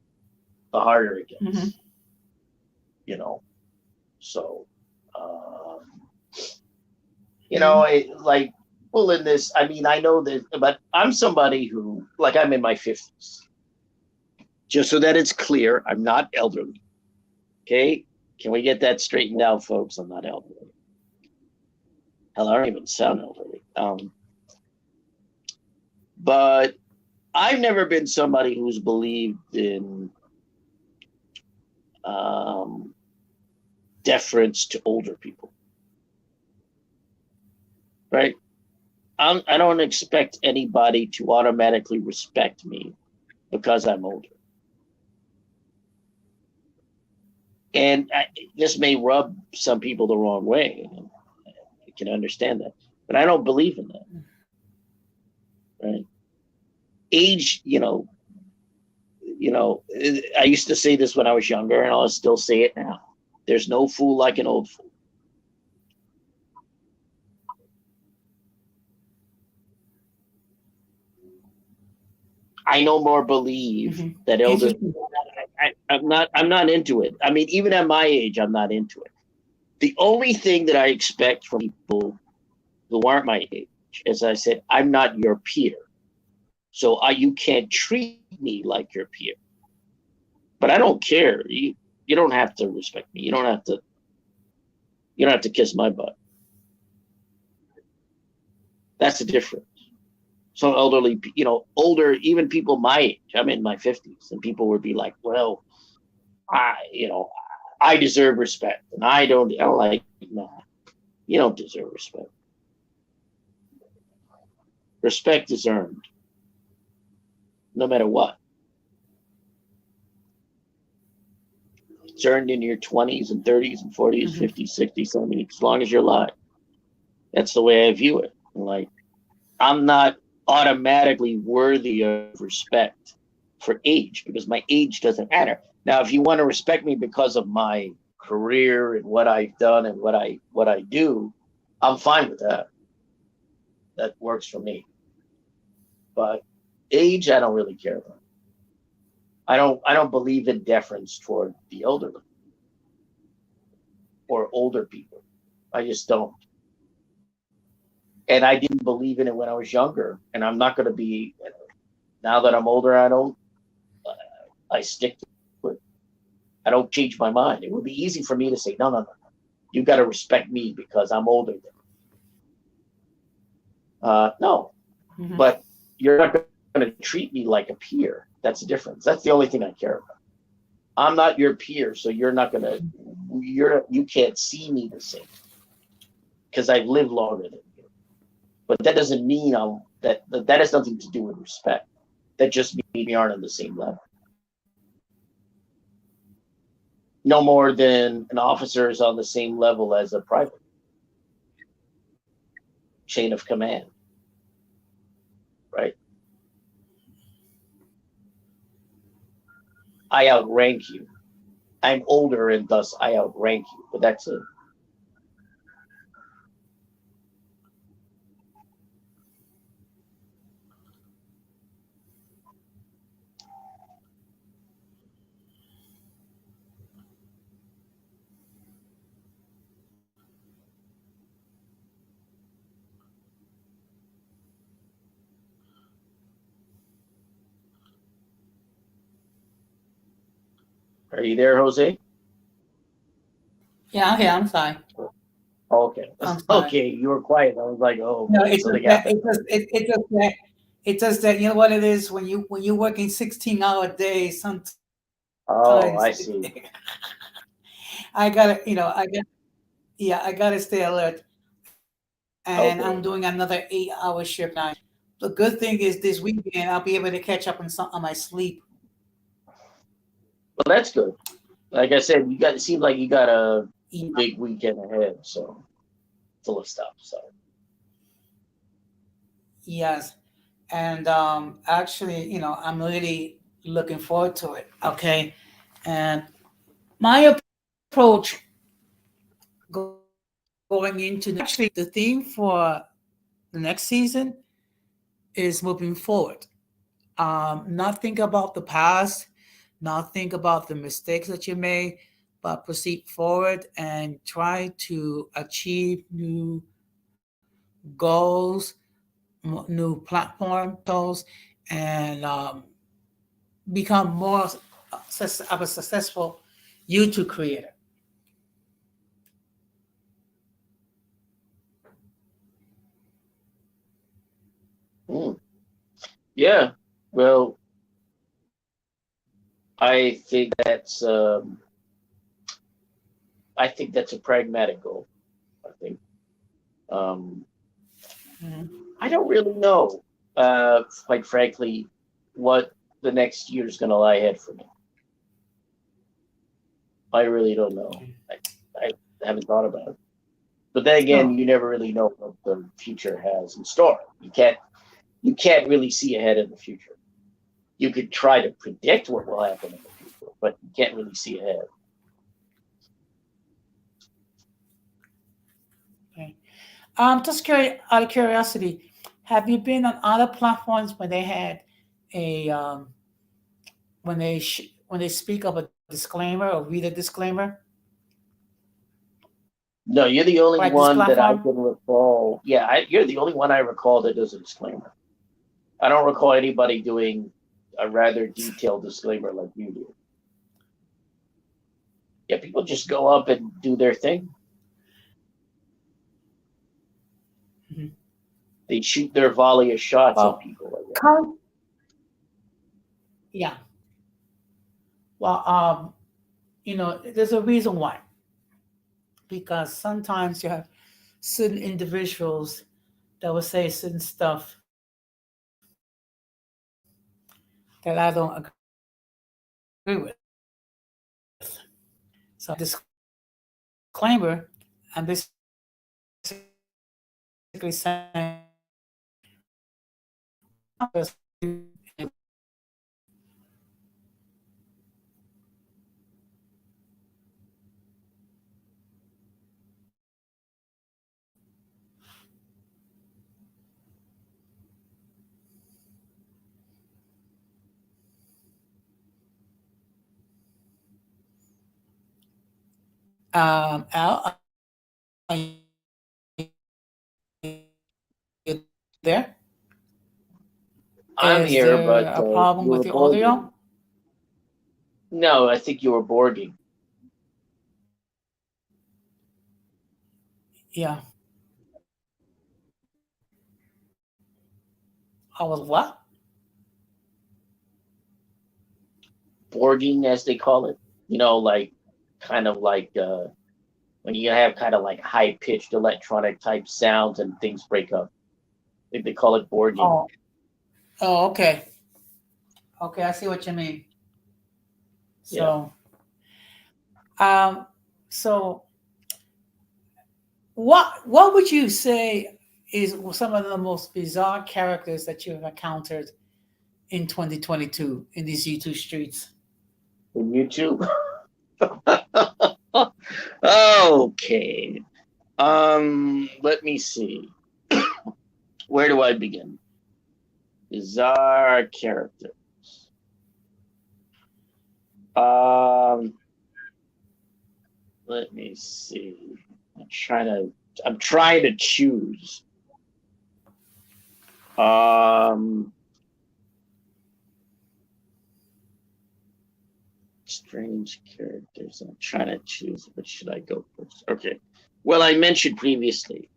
the harder it gets. Mm-hmm. You know, so um, like well in this. I mean, I know that, but I'm somebody who, like, I'm in my 50s. Just so that it's clear, I'm not elderly. Okay, can we get that straightened out, folks? I'm not elderly. Hell, I don't even sound elderly. But I've never been somebody who's believed in deference to older people, right? I don't expect anybody to automatically respect me because I'm older. And this may rub some people the wrong way. I can understand that, but I don't believe in that, right? Age, I used to say this when I was younger, and I'll still say it now. There's no fool like an old fool. I no more believe that elder. I'm not into it. I mean, even at my age, I'm not into it. The only thing that I expect from people who aren't my age, as I said, I'm not your peer, so you can't treat me like your peer. But I don't care. You don't have to respect me. You don't have to kiss my butt. That's the difference. So elderly, older, even people my age, I'm in my 50s, and people would be like, well, I deserve respect, and I'm like, no, you don't deserve respect. Respect is earned, no matter what. It's earned in your 20s and 30s and 40s, 50s, 60s, 70s, as long as you're alive. That's the way I view it. Like, I'm not automatically worthy of respect for age because my age doesn't matter. Now, if you want to respect me because of my career and what I've done and what I do, I'm fine with that. That works for me. But age, I don't really care about. I don't believe in deference toward the elderly or older people. I just don't. And I didn't believe in it when I was younger, and I'm not going to be. Now that I'm older, I stick to it. I don't change my mind. It would be easy for me to say, no. You got to respect me because I'm older than you. No, but you're not going to treat me like a peer. That's the difference. That's the only thing I care about. I'm not your peer, so you can't see me the same because I've lived longer than you. But that doesn't mean that has nothing to do with respect. That just means we aren't on the same level. No more than an officer is on the same level as a private. Chain of command, right? I outrank you. I'm older and thus I outrank you, but that's it. Are you there, Jose? Yeah, okay, I'm sorry. Okay. I'm sorry. Okay, you were quiet. I was like, oh No, boy, it's just something that happened. it's just that you know what it is when you're working 16-hour days. Sometimes Oh, I see. I gotta yeah, I gotta stay alert. And I'm Okay. doing another 8-hour shift now. The good thing is this weekend I'll be able to catch up on my sleep. Well, that's good. Like I said, it seems like you got a Yeah. big weekend ahead, so full of stuff. So Yes, and actually, I'm really looking forward to it. Okay, and my approach going into actually the theme for the next season is moving forward. Not think about the past, not think about the mistakes that you made, but proceed forward and try to achieve new goals, new platform goals, and become more of a successful YouTube creator. mm, yeah. Well, I think that's um, I think that's a pragmatic goal. I think um, Mhm. I don't really know, quite frankly, what the next year is going to lie ahead for me. I really don't know. I haven't thought about it. But then again, Oh, you never really know what the future has in store. You can't really see ahead in the future. You could try to predict what will happen in the future, but you can't really see ahead. okay. Just out of curiosity, have you been on other platforms when they had a when they speak of a disclaimer or read a disclaimer No, you're the only like this one that I platform? can recall. Yeah, you're the only one I recall that does a disclaimer. I don't recall anybody doing a rather detailed disclaimer like you do. Yeah, people just go up and do their thing. Mhm. They shoot their volley of shots at Well, people. I guess. current, yeah. Well, there's a reason why. Because sometimes you have certain individuals that will say certain stuff that I don't agree with. So I have a disclaimer. I'm basically saying Al, are you there? I'm Is here, there but a problem you with were the borging. audio? No, I think you were borging. Yeah. I was what? borging, as they call it. Like kind of like when you have kind of like high pitched electronic type sounds and things break up. I think they call it borging. Oh, oh, okay. Okay, I see what you mean. Yeah. So, um, so what would you say is some of the most bizarre characters that you've encountered in 2022 in these YouTube streets? On YouTube. Okay. Let me see. Where do I begin? Bizarre characters. Um, Let me see. I'm trying to choose. Strange characters. I'm trying to choose. What should I go first? Okay. Well, I mentioned previously,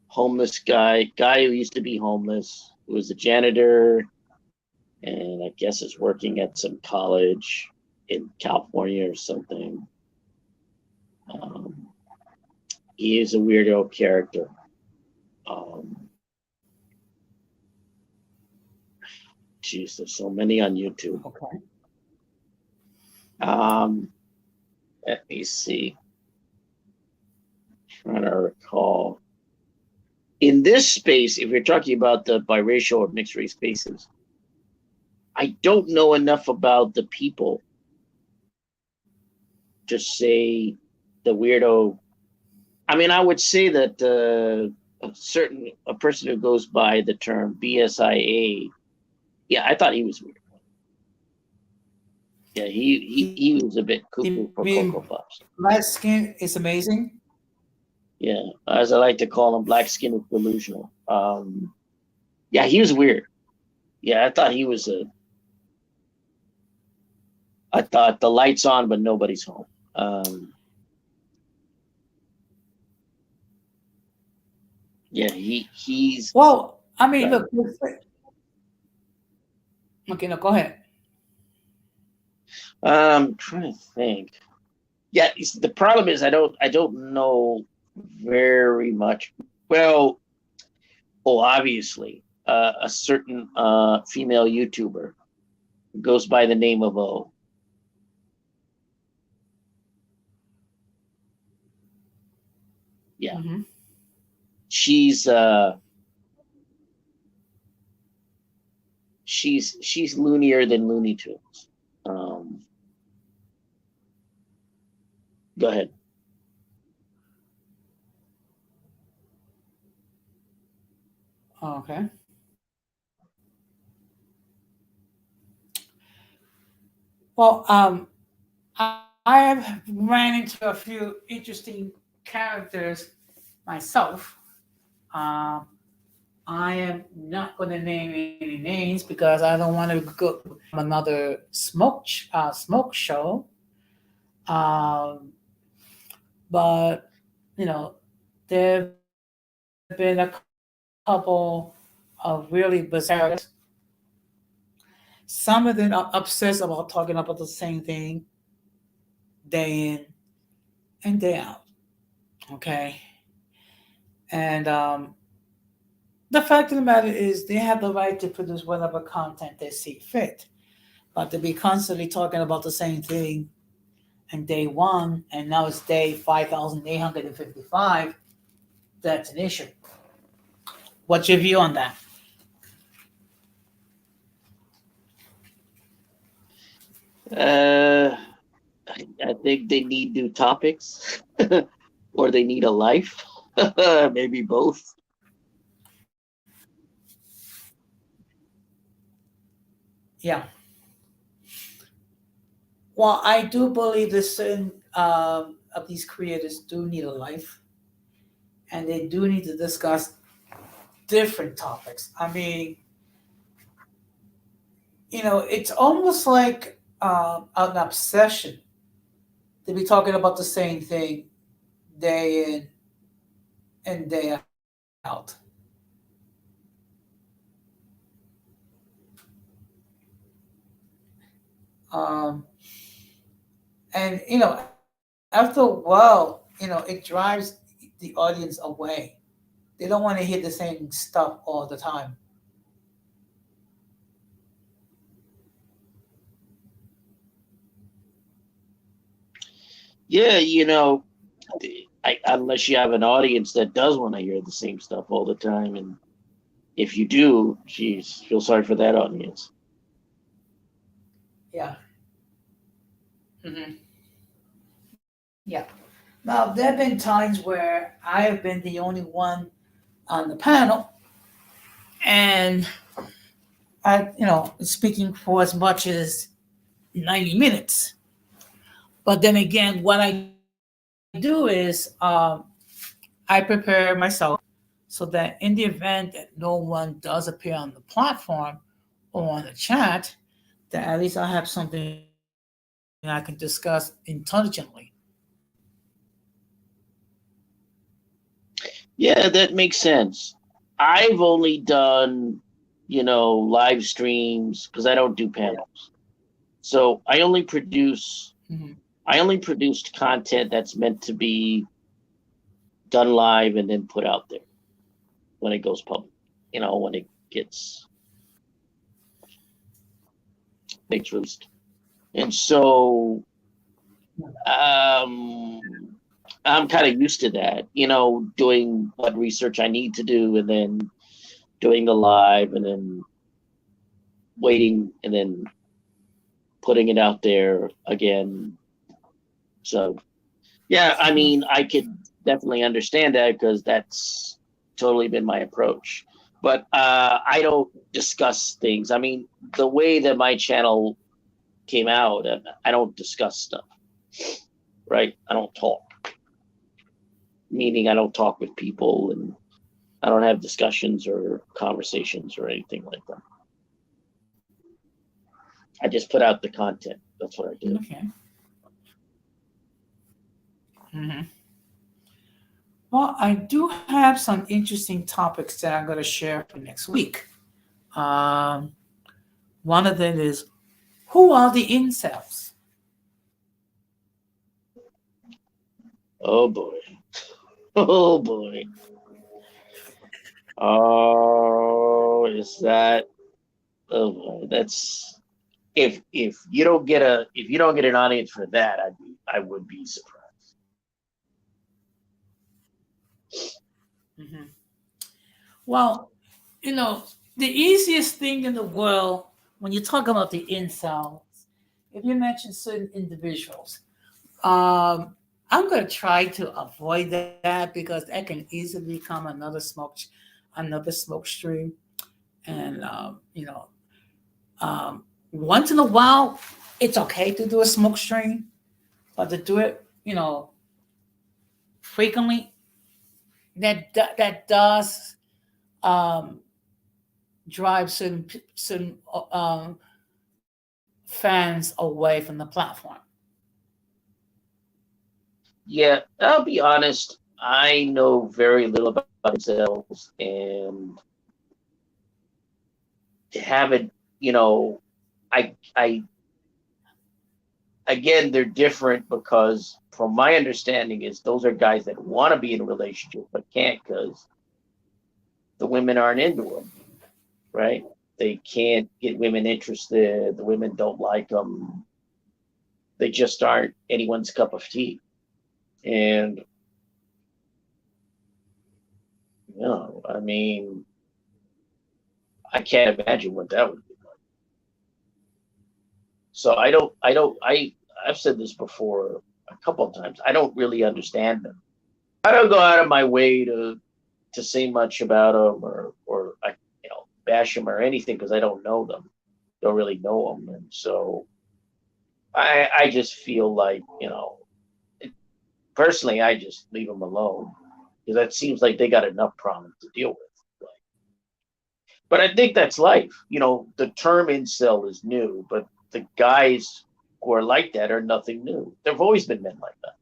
homeless guy who used to be homeless, who was a janitor, and I guess is working at some college in California or something. He is a weirdo character. Geez, there's so many on YouTube. Okay. Let me see. Trying to recall. In this space, if you're talking about the biracial or mixed race spaces, I don't know enough about the people to say the weirdo. I mean, I would say that a person who goes by the term BSIA, yeah, I thought he was weird. Yeah, he was a bit cuckoo You for Cocoa mean Puffs. light skin is amazing? Yeah, as I like to call him, black skin is delusional. Yeah, he was weird. Yeah, I thought he was a. I thought the lights on, but nobody's home. Yeah, he's. Well, I mean, look. Okay, no, go ahead. Trying to think. Yeah, the problem is I don't know very much. Well, obviously, a certain female YouTuber goes by the name of O. Yeah, Mm-hmm. she's she's loonier than Looney Tunes. Go ahead. Okay. Well, I have ran into a few interesting characters myself. Um, I am not going to name any names because I don't want to go another smoke show. Um, but you know, there have been a couple of really bizarre. Some of them are obsessed about talking about the same thing day in and day out. Okay, and the fact of the matter is, they have the right to produce whatever content they see fit. But to be constantly talking about the same thing and day one, and now it's day 5,855, that's an issue. What's your view on that? Uh, I think they need new topics, or they need a life. Maybe both. Yeah. Well, I do believe that certain of these creators do need a life, and they do need to discuss different topics. I mean, it's almost like an obsession to be talking about the same thing day in and day out. Um, and after a while, it drives the audience away. They don't want to hear the same stuff all the time. Yeah, unless you have an audience that does want to hear the same stuff all the time, and if you do, geez, feel sorry for that audience. Yeah. hmm Yeah. Now, there have been times where I have been the only one on the panel, and speaking for as much as 90 minutes. But then again, what I do is I prepare myself so that in the event that no one does appear on the platform or on the chat, that at least I have something I can discuss intelligently. Yeah, that makes sense. I've only done, live streams because I don't do panels. So I only produced content that's meant to be done live and then put out there when it goes public. When it gets released. And so um I'm kind of used to that, doing what research I need to do and then doing the live and then waiting and then putting it out there again. So, yeah, I mean, I could definitely understand that because that's totally been my approach. But I don't discuss things. I mean, the way that my channel came out, I don't discuss stuff, right? I don't talk, meaning I don't talk with people and I don't have discussions or conversations or anything like that. I just put out the content. That's what I do. Okay. hmm Well, I do have some interesting topics that I'm going to share for next week. Um, One of them is, who are the incels? Oh boy. Oh boy. Oh, is that? Oh boy. That's if you don't get an audience for that, I would be surprised. hmm Well, you know, the easiest thing in the world when you talk about the incels, if you mention certain individuals, I'm going to try to avoid that because that can easily become another smoke stream. And once in a while, it's okay to do a smoke stream, but to do it, frequently, that does um, drive certain fans away from the platform. Yeah, I'll be honest. I know very little about themselves, and to have it, you know, I again, they're different because, from my understanding, is those are guys that want to be in a relationship but can't because the women aren't into them, right? They can't get women interested. The women don't like them. They just aren't anyone's cup of tea. And I mean, I can't imagine what that would be like. So I've said this before a couple of times. I don't really understand them. I don't go out of my way to say much about them or I bash them or anything because I don't know them, don't really know them, and so I just feel like personally I just leave them alone because that seems like they got enough problems to deal with. But I think that's life. The term incel is new, but the guys who are like that are nothing new. There've always been men like that.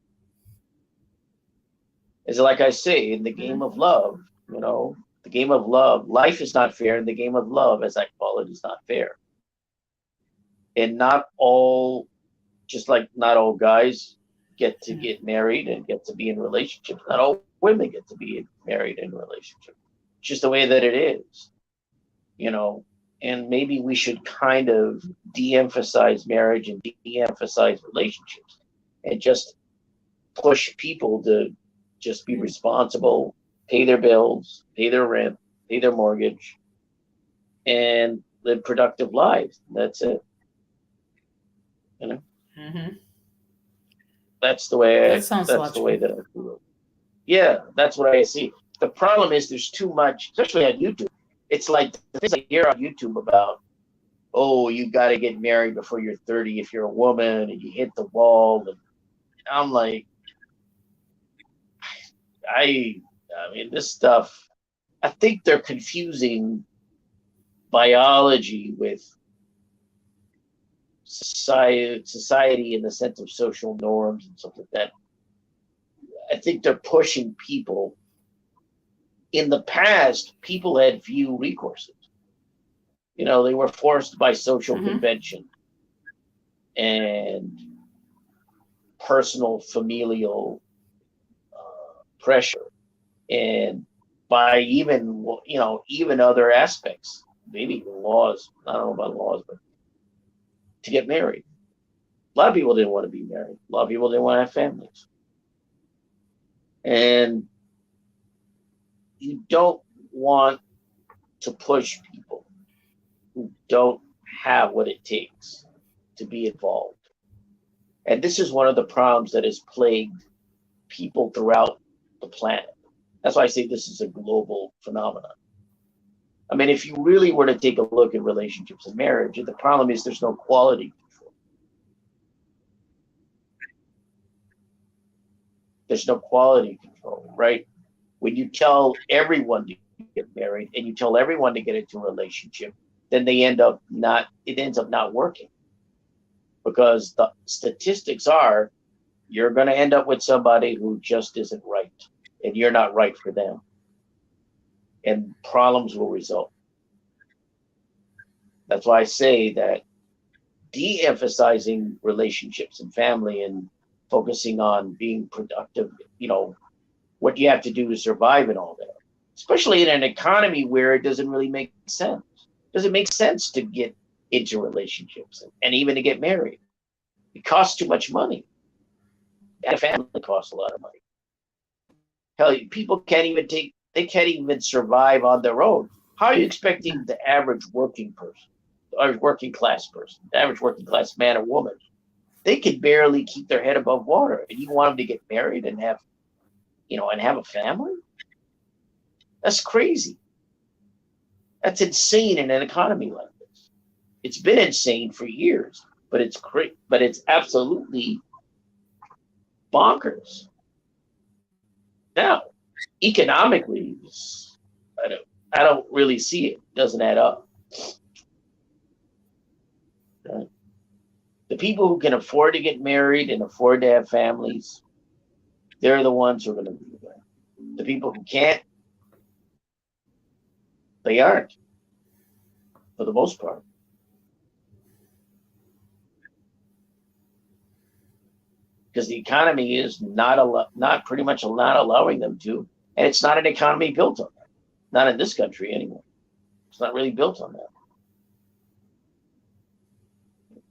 It's like I say in the game of love, the game of love, life is not fair, and the game of love, as I call it, is not fair. And not all, just like not all guys get to Mm. get married and get to be in relationships. Not all women get to be married in relationships. It's just the way that it is, you know. And maybe we should kind of de-emphasize marriage and de-emphasize relationships, and just push people to just be Mm. responsible, pay their bills, pay their rent, pay their mortgage, and live productive lives. That's it. You know, Mm-hmm. that's the way. That sounds That's the way logical. that I feel. Yeah, that's what I see. The problem is there's too much, especially on YouTube. It's like the things I hear on YouTube about, oh, you got to get married before you're 30 if you're a woman, and you hit the wall. And I'm like, I, I mean, this stuff. I think they're confusing biology with society in the sense of social norms and stuff like that. I think they're pushing people. In the past, people had few recourses. You know, they were forced by social Mm-hmm. convention and personal familial pressure, and by even, even other aspects, maybe even laws. I don't know about laws, but to get married. A lot of people didn't want to be married. A lot of people didn't want to have families. And you don't want to push people who don't have what it takes to be involved. And this is one of the problems that has plagued people throughout the planet. That's why I say this is a global phenomenon. I mean, if you really were to take a look at relationships and marriage, the problem is there's no quality control. There's no quality control, right? When you tell everyone to get married and you tell everyone to get into a relationship, then it ends up not working, because the statistics are you're going to end up with somebody who just isn't right, and you're not right for them, and problems will result. That's why I say that de-emphasizing relationships and family and focusing on being productive, what you have to do to survive and all that, especially in an economy where it doesn't really make sense. Does it make sense to get into relationships and even to get married? It costs too much money. And a family costs a lot of money. Hell, people they can't even survive on their own. How are you expecting the average working person, or working class person, the average working class man or woman, they could barely keep their head above water, and you want them to get married and have a family? That's crazy. That's insane in an economy like this. It's been insane for years, but it's absolutely bonkers. Now, economically, I don't, I don't really see it. It doesn't add up. Right? The people who can afford to get married and afford to have families, they're the ones who are going to be there. The people who can't, they aren't, for the most part, because the economy is not pretty much not allowing them to, and it's not an economy built on that. Not in this country anymore. It's not really built on that.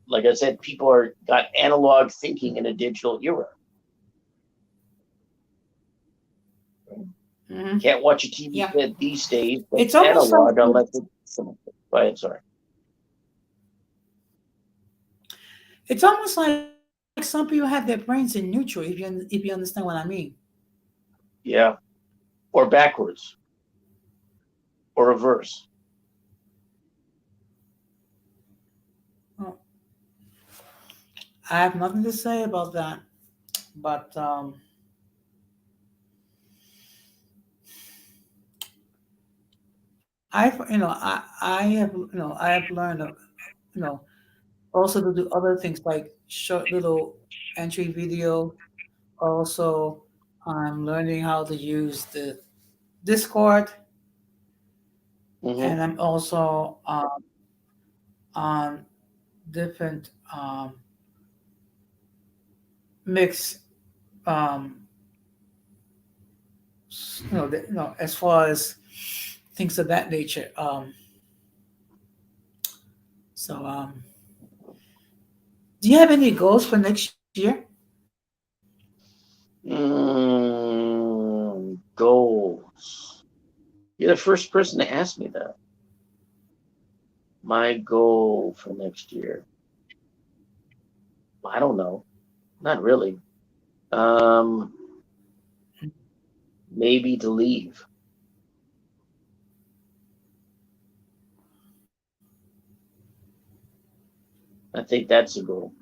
Like I said, people got analog thinking in a digital era. Mm-hmm. Can't watch a TV Yeah. set these days It's that's almost analog like unless it's. Go ahead, sorry. some people have their brains in neutral. If you understand what I mean. Yeah, or backwards, or reverse. Well, I have nothing to say about that, but I have learned, you know, also to do other things like short little entry video. Also, I'm learning how to use the Discord, Hmm. and I'm also on different mix, um, as far as things of that nature. So, do you have any goals for next year? Goals. You're the first person to ask me that. My goal for next year. I don't know. Not really. Um, maybe to leave. I think that's a goal.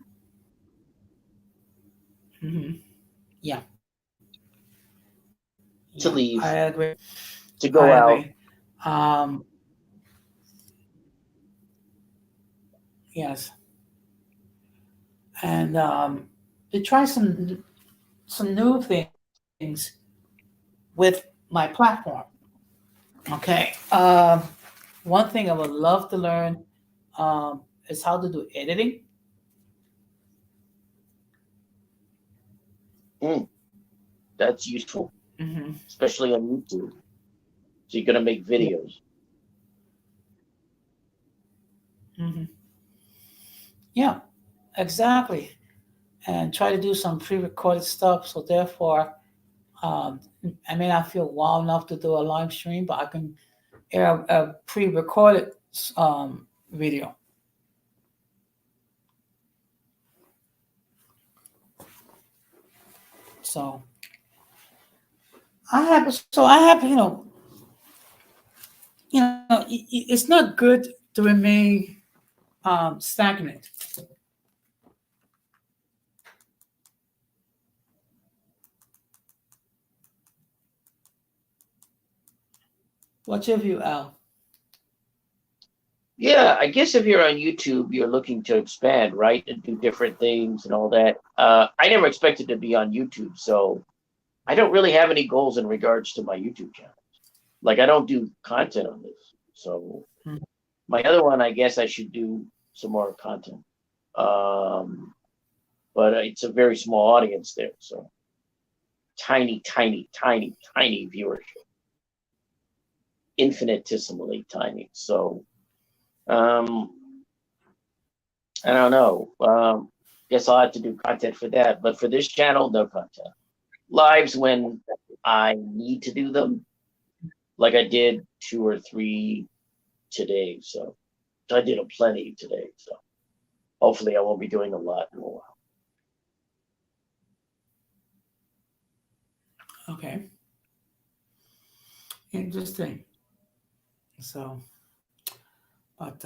Hmm. Yeah, To yeah, I leave. agree. To I go out. agree. Um, yes, and to try some new things with my platform. Okay. One thing I would love to learn is how to do editing. Mm, that's useful, Hmm. especially on YouTube. So you're gonna make Yeah. videos. Hmm. Yeah, exactly. And try to do some pre-recorded stuff. So therefore, um, I may not feel wild enough to do a live stream, but I can air a pre-recorded video. So I have it's not good to remain stagnant. What's your view, Al? Yeah, I guess if you're on YouTube, you're looking to expand, right, and do different things and all that. I never expected to be on YouTube, so I don't really have any goals in regards to my YouTube channel. Like I don't do content on this, so Hmm. my other one, I guess I should do some more content. Um, but it's a very small audience there, so tiny, tiny, tiny, tiny viewership, infinitesimally tiny. So um, I don't know. Guess I'll have to do content for that. But for this channel, no content. Lives when I need to do them, like I did 2 or 3 today. So I did a plenty today. So hopefully I won't be doing a lot in a while. Okay, interesting. So, but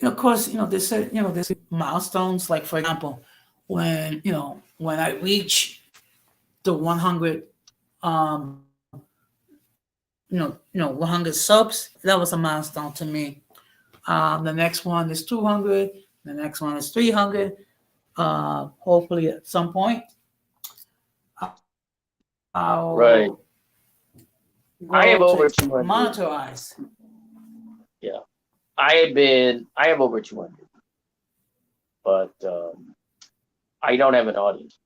of course, there's milestones. Like for example, when I reach the 100, um, 100 subs, that was a milestone to me. The next one is 200. The next one is 300. Hopefully, at some point, I'll Right. I go have to over 200. monetize. Yeah. I have over 200, but I don't have an audience.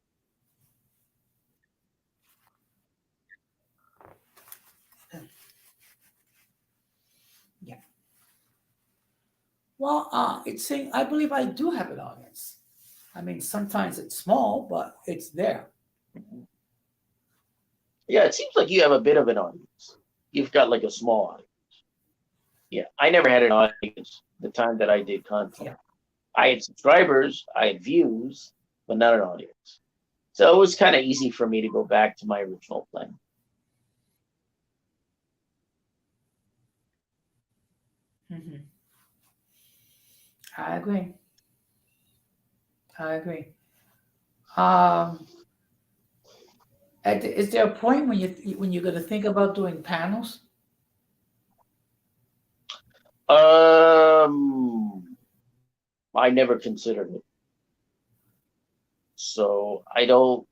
Yeah. Well, it's saying I believe I do have an audience. I mean, sometimes it's small, but it's there. Yeah, it seems like you have a bit of an audience. You've got like a small audience. Yeah, I never had an audience the time that I did content. Yeah. I had subscribers, I had views, but not an audience. So it was kind of easy for me to go back to my original plan. Hmm. I agree. I agree. Um, is there a point when you're going to think about doing panels? Um, I never considered it, so I don't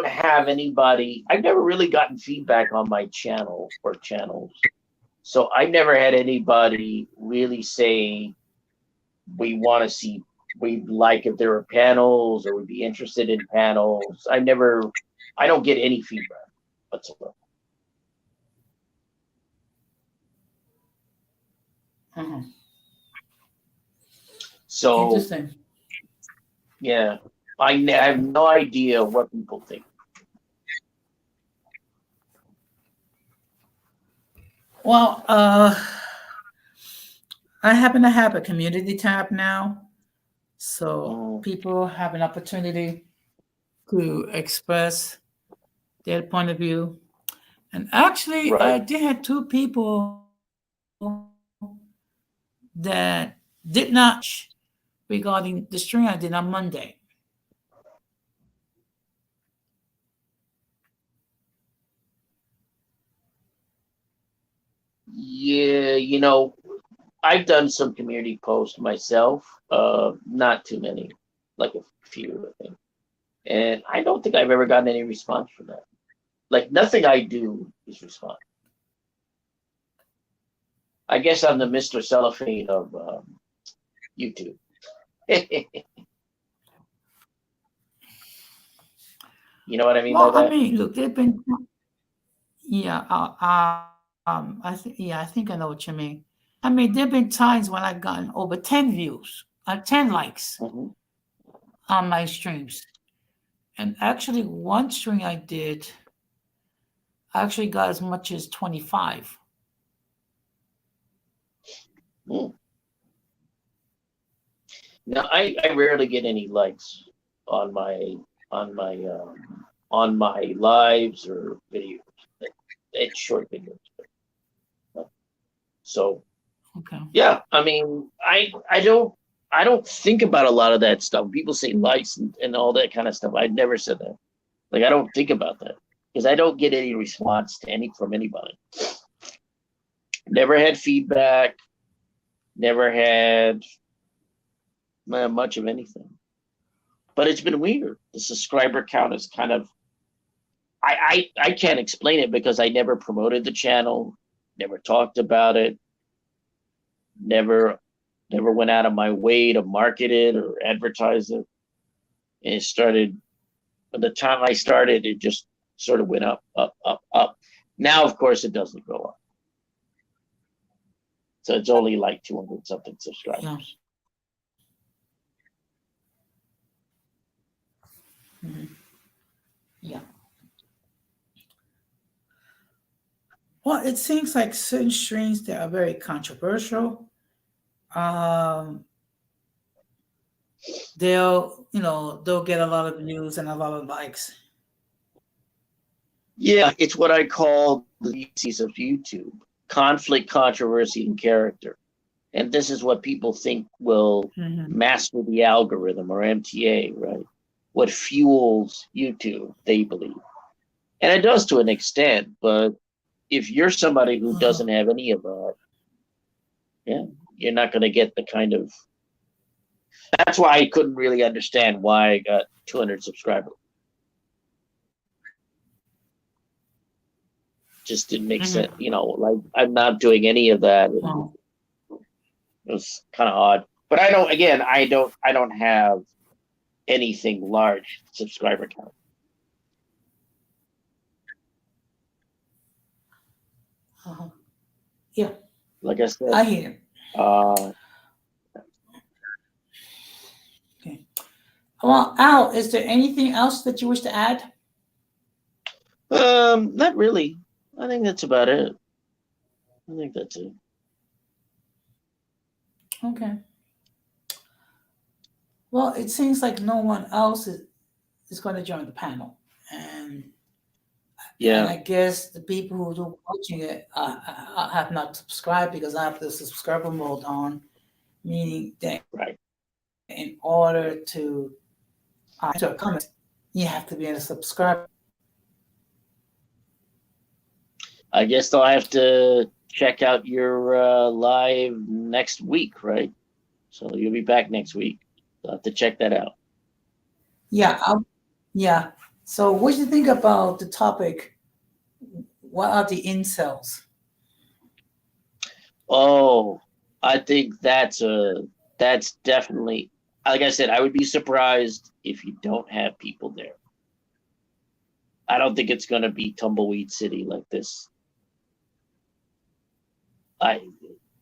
have anybody. I've never really gotten feedback on my channel or channels So I never had anybody really say we want to see, we'd like if there were panels or would be interested in panels. I don't get any feedback whatsoever. Uh-huh. So Interesting. yeah, I have no idea what people think. Well, I happen to have a community tab now, so Mm, people have an opportunity to express their point of view. And actually, right. I did have two people that did not regarding the stream I did on Monday. Yeah, I've done some community posts myself. Not too many, like a few, I think. And I don't think I've ever gotten any response from that. Like nothing I do is response. I guess I'm the Mr. Cellophane of YouTube. You know what I mean by Well, I that? mean, look, they've been, yeah, I think I know what you mean. I mean, there've been times when I've gotten over 10 views, 10 likes Hmm. on my streams. And actually, one stream I did, I actually got as much as 25. Mm. Now I rarely get any likes on my on my on my lives or videos. It's short videos. So Okay. yeah, I mean, I don't think about a lot of that stuff. People say likes and all that kind of stuff. I never said that. Like I don't think about that because I don't get any response to any from anybody. Never had feedback. Never had much of anything. But it's been weird. The subscriber count is kind of I can't explain it because I never promoted the channel, never talked about it, never went out of my way to market it or advertise it. And it started, by the time I started, it just sort of went up, up, up, up. Now, of course, it doesn't go up. So it's only like 200 something subscribers. Yeah. Mhm. Yeah. Well, it seems like certain streams that are very controversial. Um, they'll get a lot of views and a lot of likes. Yeah, it's what I call the species of YouTube: conflict, controversy, and character. And this is what people think will Hmm. master the algorithm or MTA, right? What fuels YouTube, they believe. And it does to an extent, but if you're somebody who Uh-huh. doesn't have any of that, yeah, you're not going to get the kind of. That's why I couldn't really understand why I got 200 subscribers. Just didn't make sense, Hmm. like I'm not doing any of that. Well, It was kind of odd. But I don't have anything large subscriber count. uh-huh. Yeah, Like I said, I hear. uh, Okay. Well, Al, is there anything else that you wish to add? not really. I think that's about it. I think that's it. Okay. Well, it seems like no one else is going to join the panel, and Yeah, I guess the people who are watching it have not subscribed because I have the subscriber mode on, meaning that right. in order to enter a comment, you have to be a subscriber. I guess I'll have to check out your live next week, right? So you'll be back next week. I'll have to check that out. Yeah, yeah. So, what do you think about the topic? What are the incels? Oh, I think that's definitely, like I said, I would be surprised if you don't have people there. I don't think it's gonna be Tumbleweed City like this. I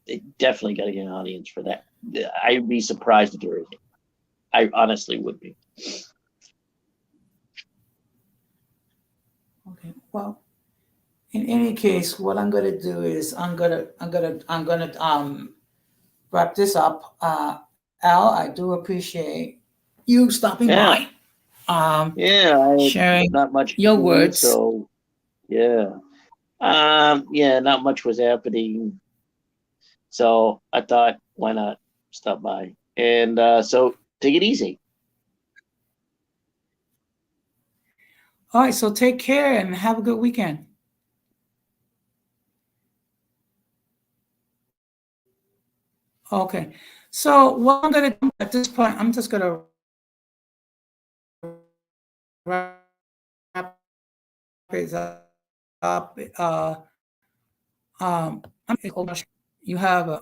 They definitely got to get an audience for that. I'd be surprised if there isn't. I honestly would be. Okay. Well, in any case, what I'm gonna do is I'm gonna wrap this up. Al, I do appreciate you stopping Yeah, by, um, yeah. sharing Not much to your do, words. so yeah. Yeah, not much was happening, so I thought, why not stop by? And so take it easy. All right, so take care and have a good weekend. Okay. So what I'm gonna do at this point, I'm just gonna wrap it up. Oh gosh, you have a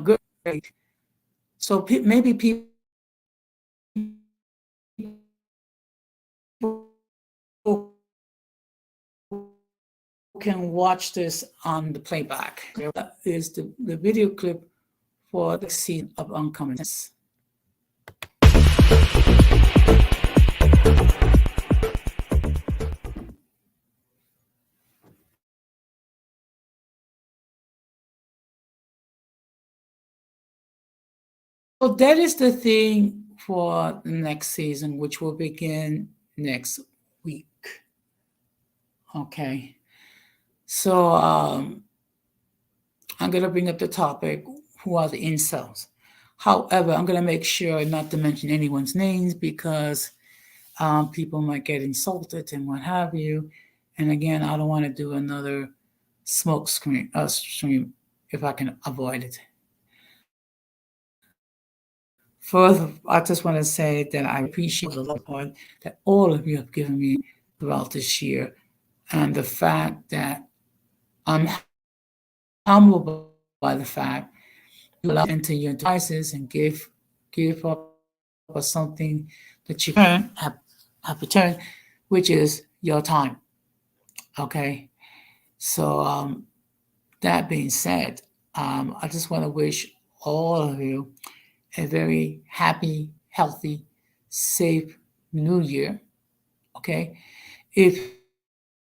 good. So maybe people can watch this on the playback. That is the video clip for the scene of Uncommon Sense. So that is the thing for the next season, which will begin next week. Okay. So I'm going to bring up the topic, who are the incels? However, I'm going to make sure not to mention anyone's names because people might get insulted and what have you. And again, I don't want to do another smoke stream if I can avoid it. Further, I just want to say that I appreciate the support that all of you have given me throughout this year, and the fact that I'm humbled by the fact you allow into your devices and give up something that you have returned, which is your time. Okay, so that being said, I just want to wish all of you a very happy, healthy, safe new year. Okay. If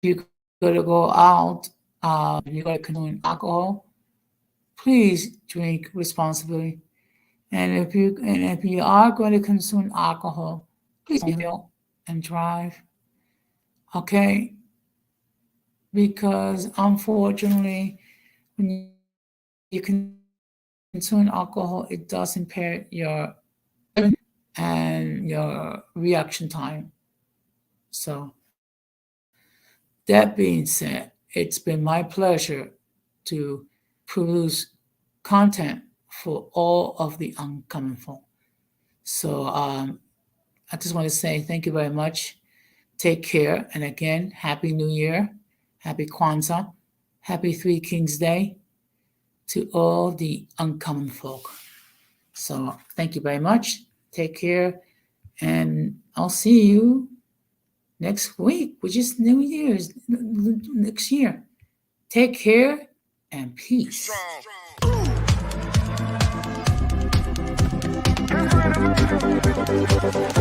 you're going to go out, you're going to consume alcohol, please drink responsibly. And if you are going to consume alcohol, please don't and drive. Okay. Because unfortunately, when you consume alcohol, it does impair your and your reaction time. So, that being said, it's been my pleasure to produce content for all of the Uncommon Folk. So, I just want to say thank you very much. Take care. And again, Happy New Year, Happy Kwanzaa, Happy Three Kings Day to all the Uncommon Folk. So, thank you very much. Take care. And I'll see you next week, which is New Year's next year. Take care and peace. Strong.